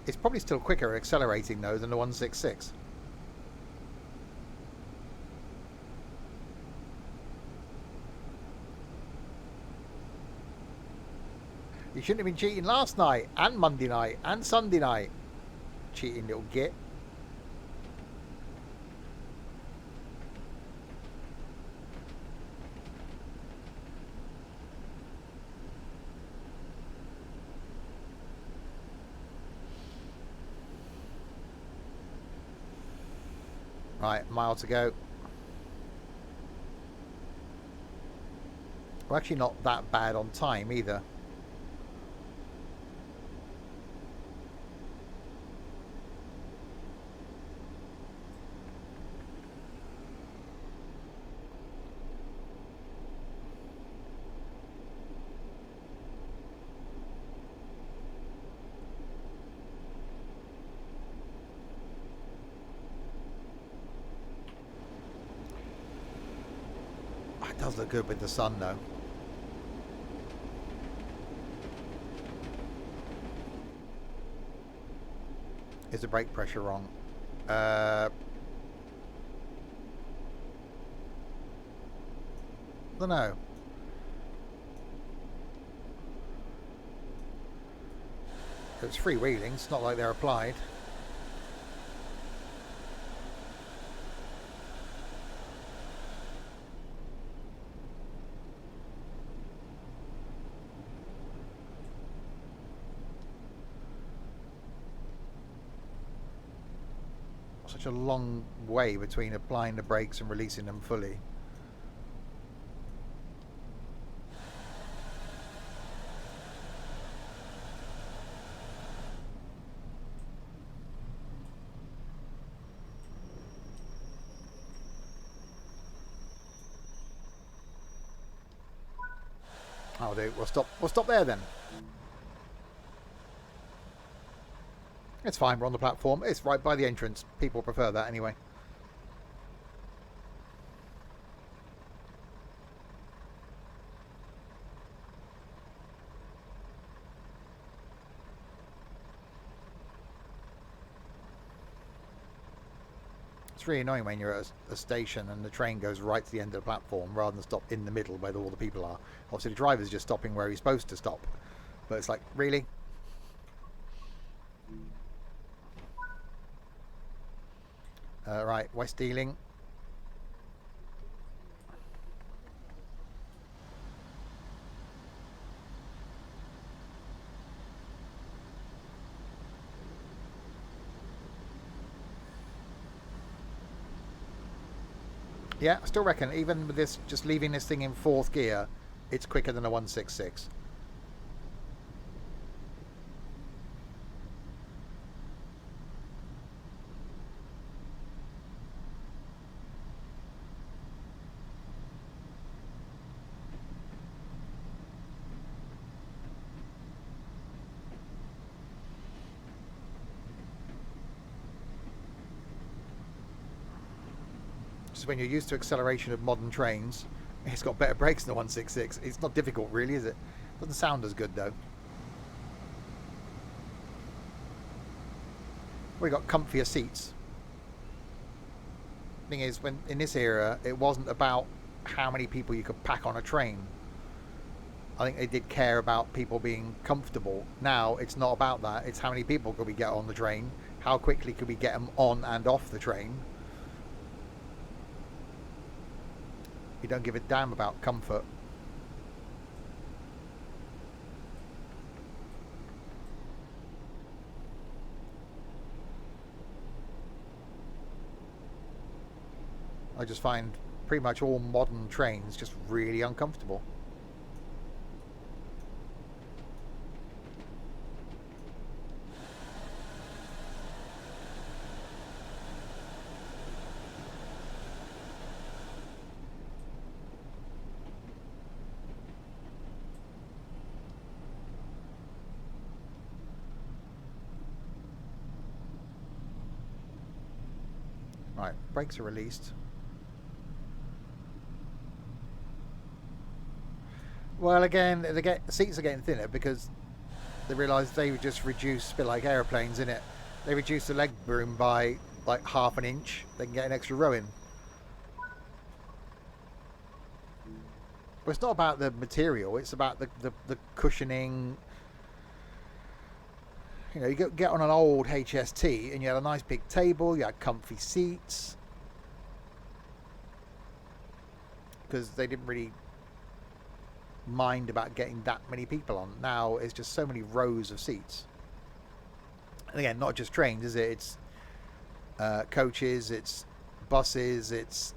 It's probably still quicker accelerating though than the 166. You shouldn't have been cheating last night and Monday night and Sunday night. Cheating little git. Right, mile to go. We're actually not that bad on time either. It does look good with the sun though. Is the brake pressure wrong? Don't know. It's freewheeling, it's not like they're applied. Such a long way between applying the brakes and releasing them fully. I'll do. We'll stop there then. It's fine, we're on the platform. It's right by the entrance. People prefer that anyway. It's really annoying when you're at a station and the train goes right to the end of the platform rather than stop in the middle where all the people are. Obviously the driver's just stopping where he's supposed to stop. But it's like, really? Right, West Ealing. Yeah, I still reckon even with this, just leaving this thing in fourth gear, it's quicker than a 166. Just when you're used to acceleration of modern trains, it's got better brakes than the 166. It's not difficult, really, is it? Doesn't sound as good, though. We got comfier seats. Thing is, when in this era, it wasn't about how many people you could pack on a train. I think they did care about people being comfortable. Now it's not about that. It's how many people could we get on the train? How quickly could we get them on and off the train? You don't give a damn about comfort. I just find pretty much all modern trains just really uncomfortable. Right, brakes are released. Well, again, the seats are getting thinner because they realised they would just reduce, a bit like aeroplanes, innit? They reduce the leg room by like half an inch. They can get an extra row in. But it's not about the material. It's about the cushioning. You know, you get on an old HST and you had a nice big table. You had comfy seats because they didn't really mind about getting that many people on. Now it's just so many rows of seats. And again, not just trains, is it? It's coaches, it's buses, it's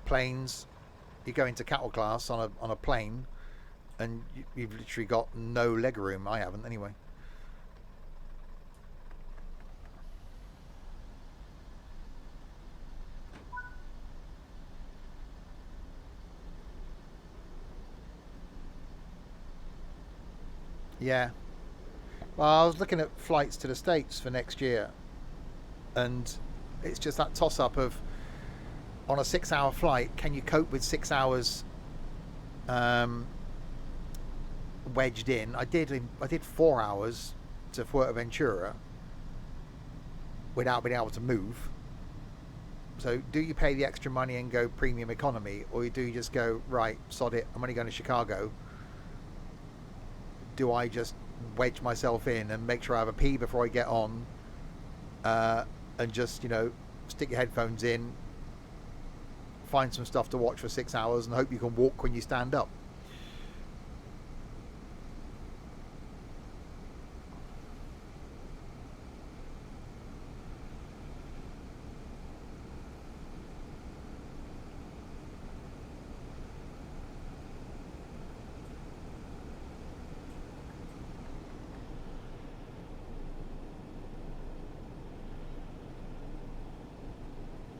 planes. You go into cattle class on a plane, and you've literally got no leg room. I haven't, anyway. Yeah. Well, I was looking at flights to the States for next year, and it's just that toss-up of, on a 6-hour flight, can you cope with 6 hours wedged in? I did 4 hours to Fuerteventura without being able to move. So do you pay the extra money and go premium economy, or do you just go, right, sod it, I'm only going to Chicago? Do I just wedge myself in and make sure I have a pee before I get on, and just, you know, stick your headphones in, find some stuff to watch for 6 hours, and hope you can walk when you stand up?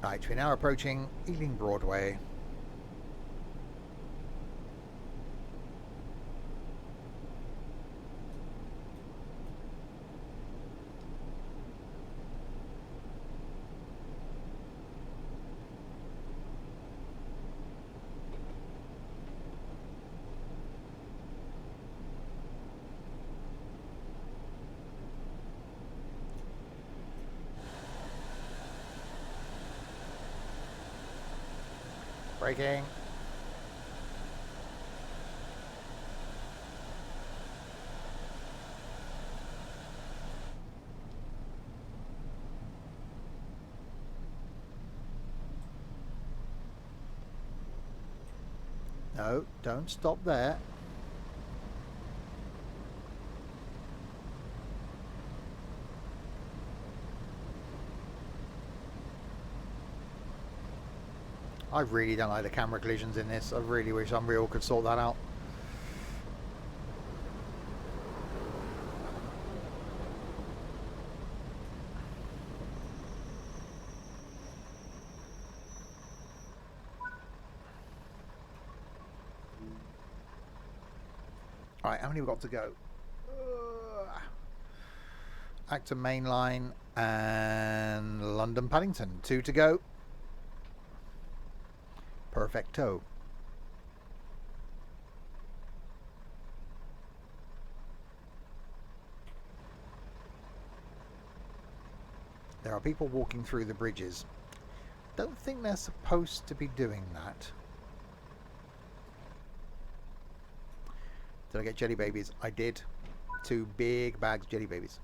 Right, we're now approaching Ealing Broadway. Braking. No, don't stop there. I really don't like the camera collisions in this. I really wish Unreal could sort that out. Alright, how many have we got to go? Acton Main Line and London Paddington. 2 to go. Perfecto. There are people walking through the bridges. Don't think they're supposed to be doing that. Did I get jelly babies? I did. 2 big bags of jelly babies.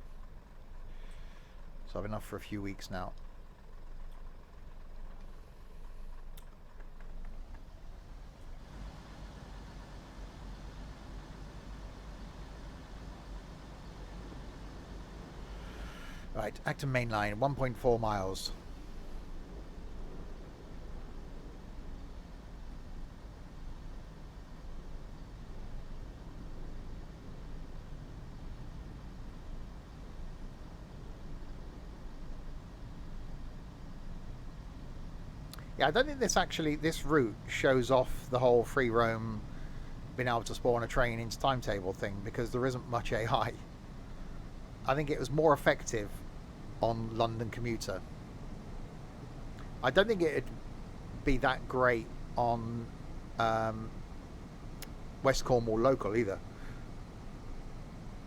So I've enough for a few weeks now. Right, Acton Main Line, 1.4 miles. Yeah, I don't think this route shows off the whole free roam, being able to spawn a train into timetable thing, because there isn't much AI. I think it was more effective on London Commuter. I don't think it'd be that great on West Cornwall Local either,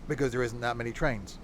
because there isn't that many trains.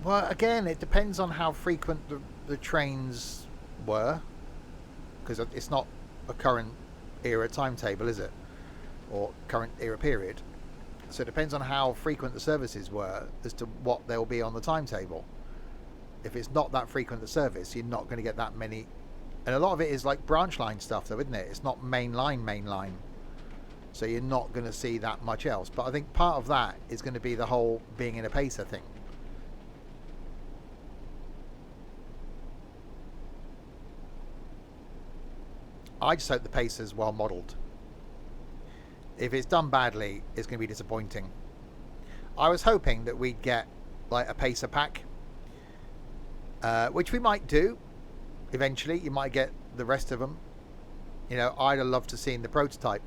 Well, again, it depends on how frequent the trains were, because it's not a current era timetable, is it? Or current era period. So it depends on how frequent the services were as to what they'll be on the timetable. If it's not that frequent the service, you're not going to get that many. And a lot of it is like branch line stuff, though, isn't it? It's not main line. So you're not going to see that much else. But I think part of that is going to be the whole being in a pacer thing. I just hope the pacer's well modelled. If it's done badly, it's going to be disappointing. I was hoping that we'd get like a pacer pack, which we might do eventually. You might get the rest of them. You know, I'd have loved to see the prototype.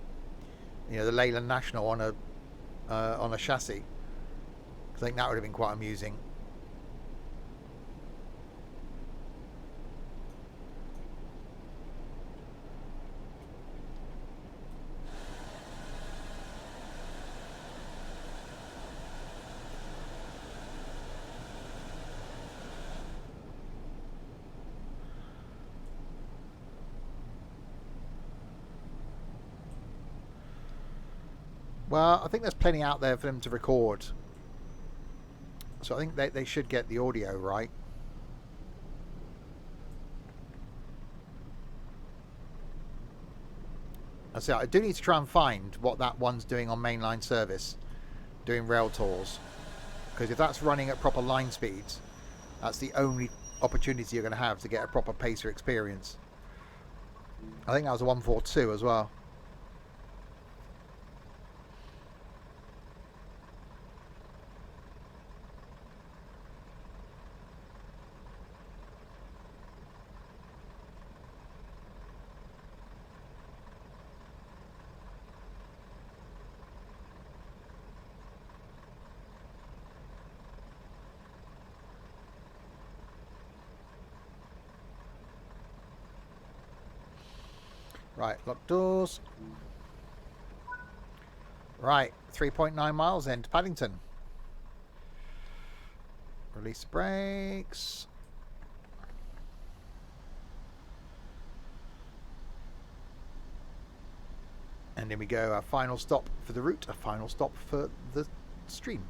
You know, the Leyland National on a chassis. I think that would have been quite amusing. Well, I think there's plenty out there for them to record. So I think they should get the audio right. So I do need to try and find what that one's doing on mainline service, doing rail tours. Because if that's running at proper line speeds, that's the only opportunity you're going to have to get a proper pacer experience. I think that was a 142 as well. Right, lock doors. Right, 3.9 miles into Paddington. Release brakes. And then we go our final stop for the route, a final stop for the stream.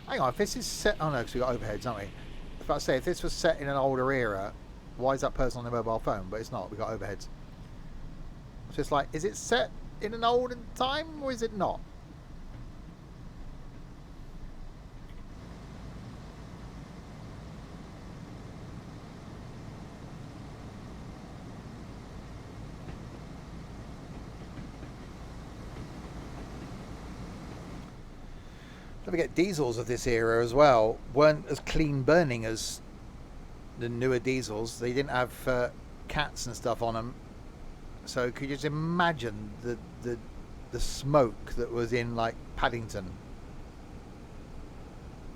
Hang on, if this is set... Oh no, because we got overheads, haven't we? I was about to say, if this was set in an older era, why is that person on their mobile phone? But it's not, we got overheads. It's just like, is it set in an olden time, or is it not? Don't forget, diesels of this era as well weren't as clean burning as the newer diesels. They didn't have cats and stuff on them. So could you just imagine the smoke that was in like Paddington?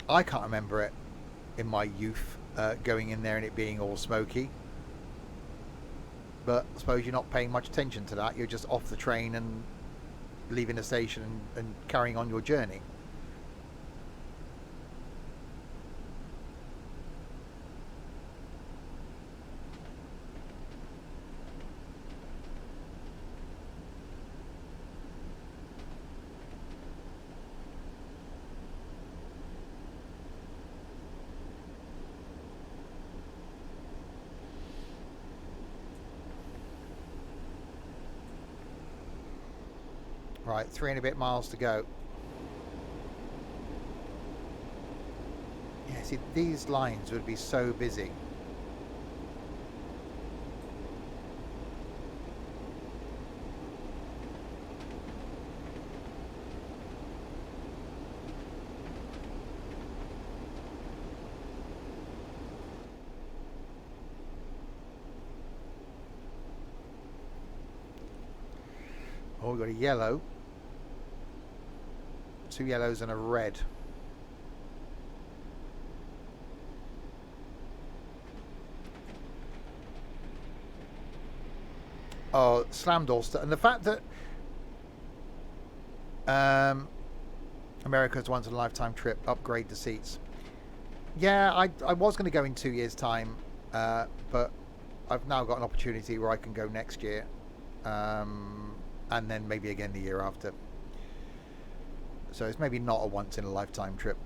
I can't remember it in my youth going in there and it being all smoky. But I suppose you're not paying much attention to that. You're just off the train and leaving the station and carrying on your journey. Right, 3 and a bit miles to go. Yeah, see, these lines would be so busy. Oh, we've got a yellow. 2 yellows and a red. Oh, slam door and the fact that America's once in a lifetime trip, upgrade the seats. Yeah, I was going to go in 2 years' time, but I've now got an opportunity where I can go next year, and then maybe again the year after. So it's maybe not a once in a lifetime trip.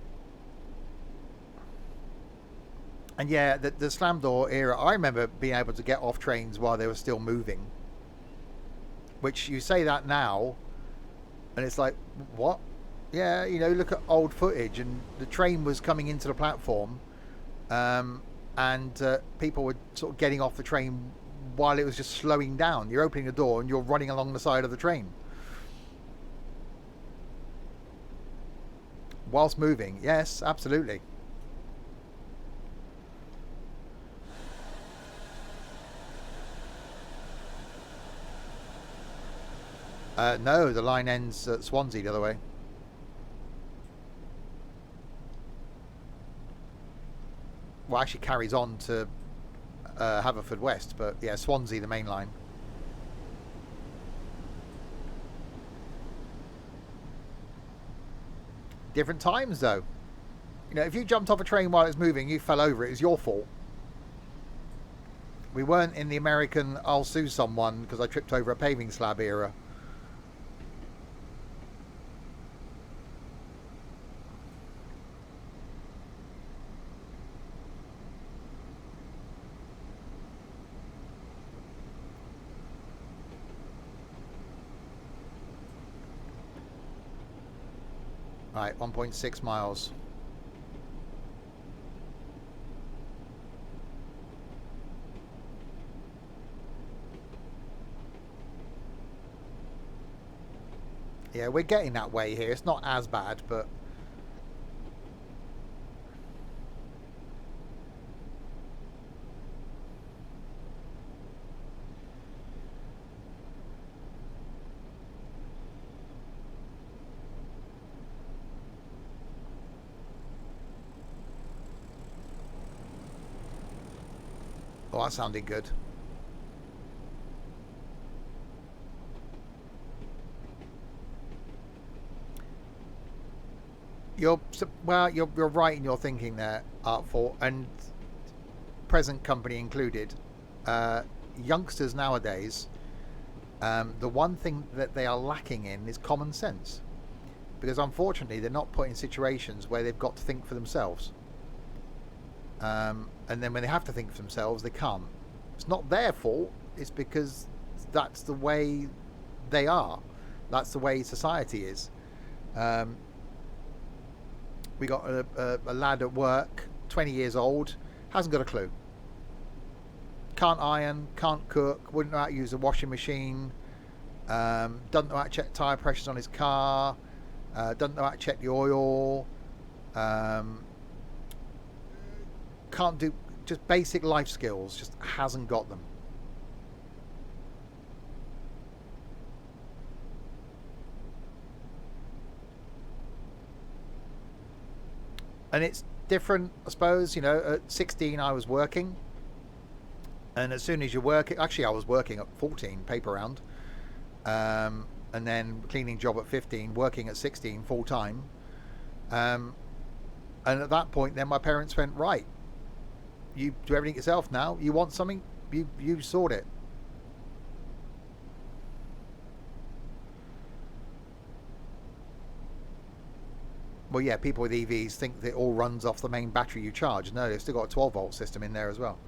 And yeah, the slam door era, I remember being able to get off trains while they were still moving. Which you say that now, and it's like, what? Yeah, you know, look at old footage, and the train was coming into the platform, and people were sort of getting off the train while it was just slowing down. You're opening the door and you're running along the side of the train. Whilst moving, yes, absolutely. No, the line ends at Swansea the other way. Well, actually carries on to Haverfordwest, but yeah, Swansea, the main line. Different times, though. You know, if you jumped off a train while it's moving, you fell over, it was your fault. We weren't in the American I'll sue someone because I tripped over a paving slab era. Right, 1.6 miles. Yeah, we're getting that way here. It's not as bad, but... Oh, that sounded good. You're right in your thinking there, Artful, and present company included. Youngsters nowadays, the one thing that they are lacking in is common sense, because unfortunately they're not put in situations where they've got to think for themselves. And then when they have to think for themselves, they can't. It's not their fault. It's because that's the way they are. That's the way society is. We got a lad at work, 20 years old, hasn't got a clue. Can't iron, can't cook, wouldn't know how to use a washing machine, doesn't know how to check tyre pressures on his car, doesn't know how to check the oil, can't do just basic life skills, just hasn't got them. And it's different, I suppose. At 16 I was working, and as soon as you're working, actually I was working at 14, paper round, and then cleaning job at 15, working at 16 full time, and at that point then my parents went, right, you do everything yourself now, you want something, you sort it. Well, yeah, people with EVs think that it all runs off the main battery you charge. No, they've still got a 12-volt system in there as well.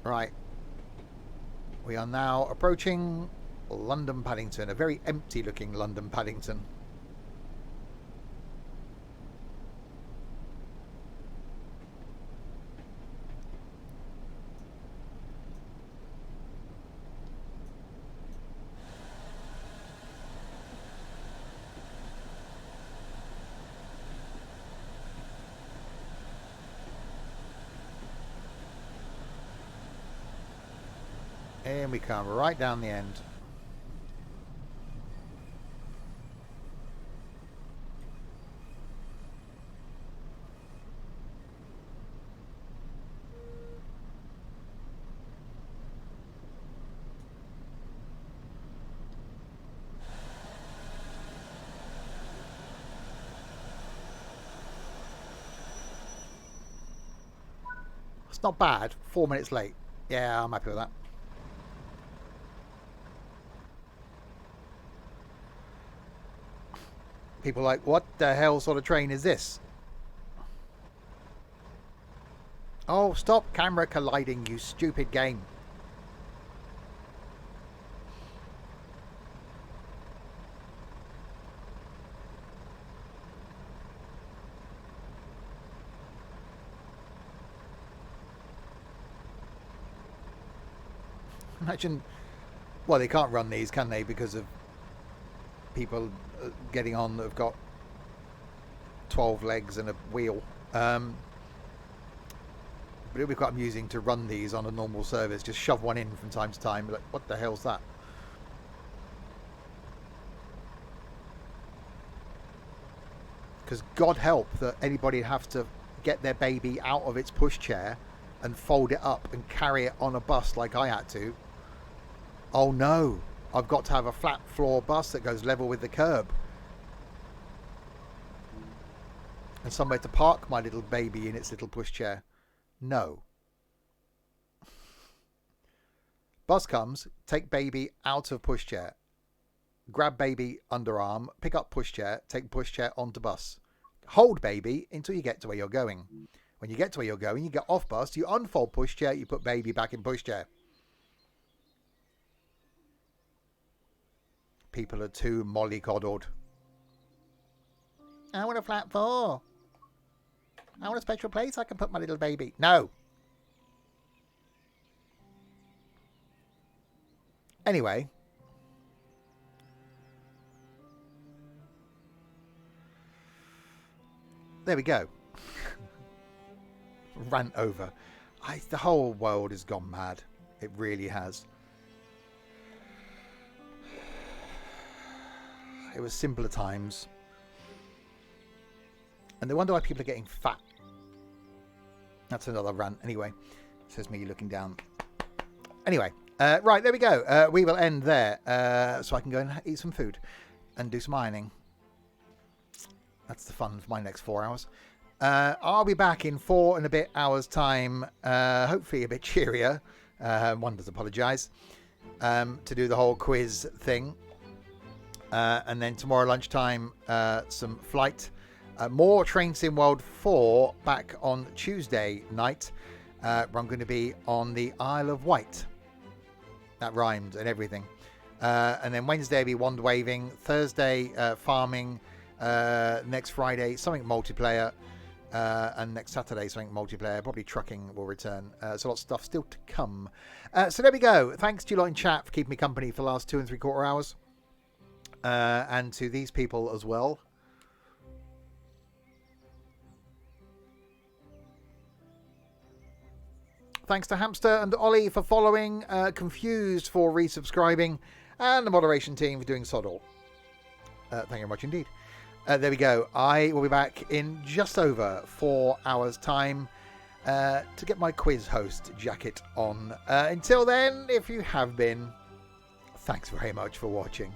Right. We are now approaching London Paddington, a very empty looking London Paddington. And we come right down the end. It's not bad. 4 minutes late. Yeah, I'm happy with that. People are like, what the hell sort of train is this? Oh, stop camera colliding, you stupid game. Imagine, well, they can't run these, can they? Because of people getting on that have got 12 legs and a wheel. But it would be quite amusing to run these on a normal service. Just shove one in from time to time. Like, what the hell's that? Because God help that anybody have to get their baby out of its pushchair and fold it up and carry it on a bus like I had to. Oh no, I've got to have a flat floor bus that goes level with the curb. And somewhere to park my little baby in its little pushchair. No. Bus comes, take baby out of pushchair. Grab baby underarm, pick up pushchair, take pushchair onto bus. Hold baby until you get to where you're going. When you get to where you're going, you get off bus, you unfold pushchair, you put baby back in pushchair. People are too mollycoddled. I want a flat four. I want a special place I can put my little baby. No. Anyway. There we go. Rant over. The whole world has gone mad. It really has. It was simpler times. And they wonder why people are getting fat. That's another rant. Anyway, says me looking down. Anyway, right, there we go. We will end there so I can go and eat some food and do some ironing. That's the fun for my next 4 hours. I'll be back in 4 and a bit hours' time, hopefully a bit cheerier. One does apologise, to do the whole quiz thing. And then tomorrow lunchtime, some flight. More Train Sim World 4 back on Tuesday night. I'm going to be on the Isle of Wight. That rhymed and everything. And then Wednesday will be wand waving. Thursday, farming. Next Friday, something multiplayer. And next Saturday, something multiplayer. Probably trucking will return. So lots of stuff still to come. So there we go. Thanks to you lot in chat for keeping me company for the last 2 3/4 hours. And to these people as well. Thanks to Hamster and Ollie for following, Confused for resubscribing, and the moderation team for doing sod all. Thank you very much indeed. There we go. I will be back in just over 4 hours' time to get my quiz host jacket on. Until then, if you have been, thanks very much for watching.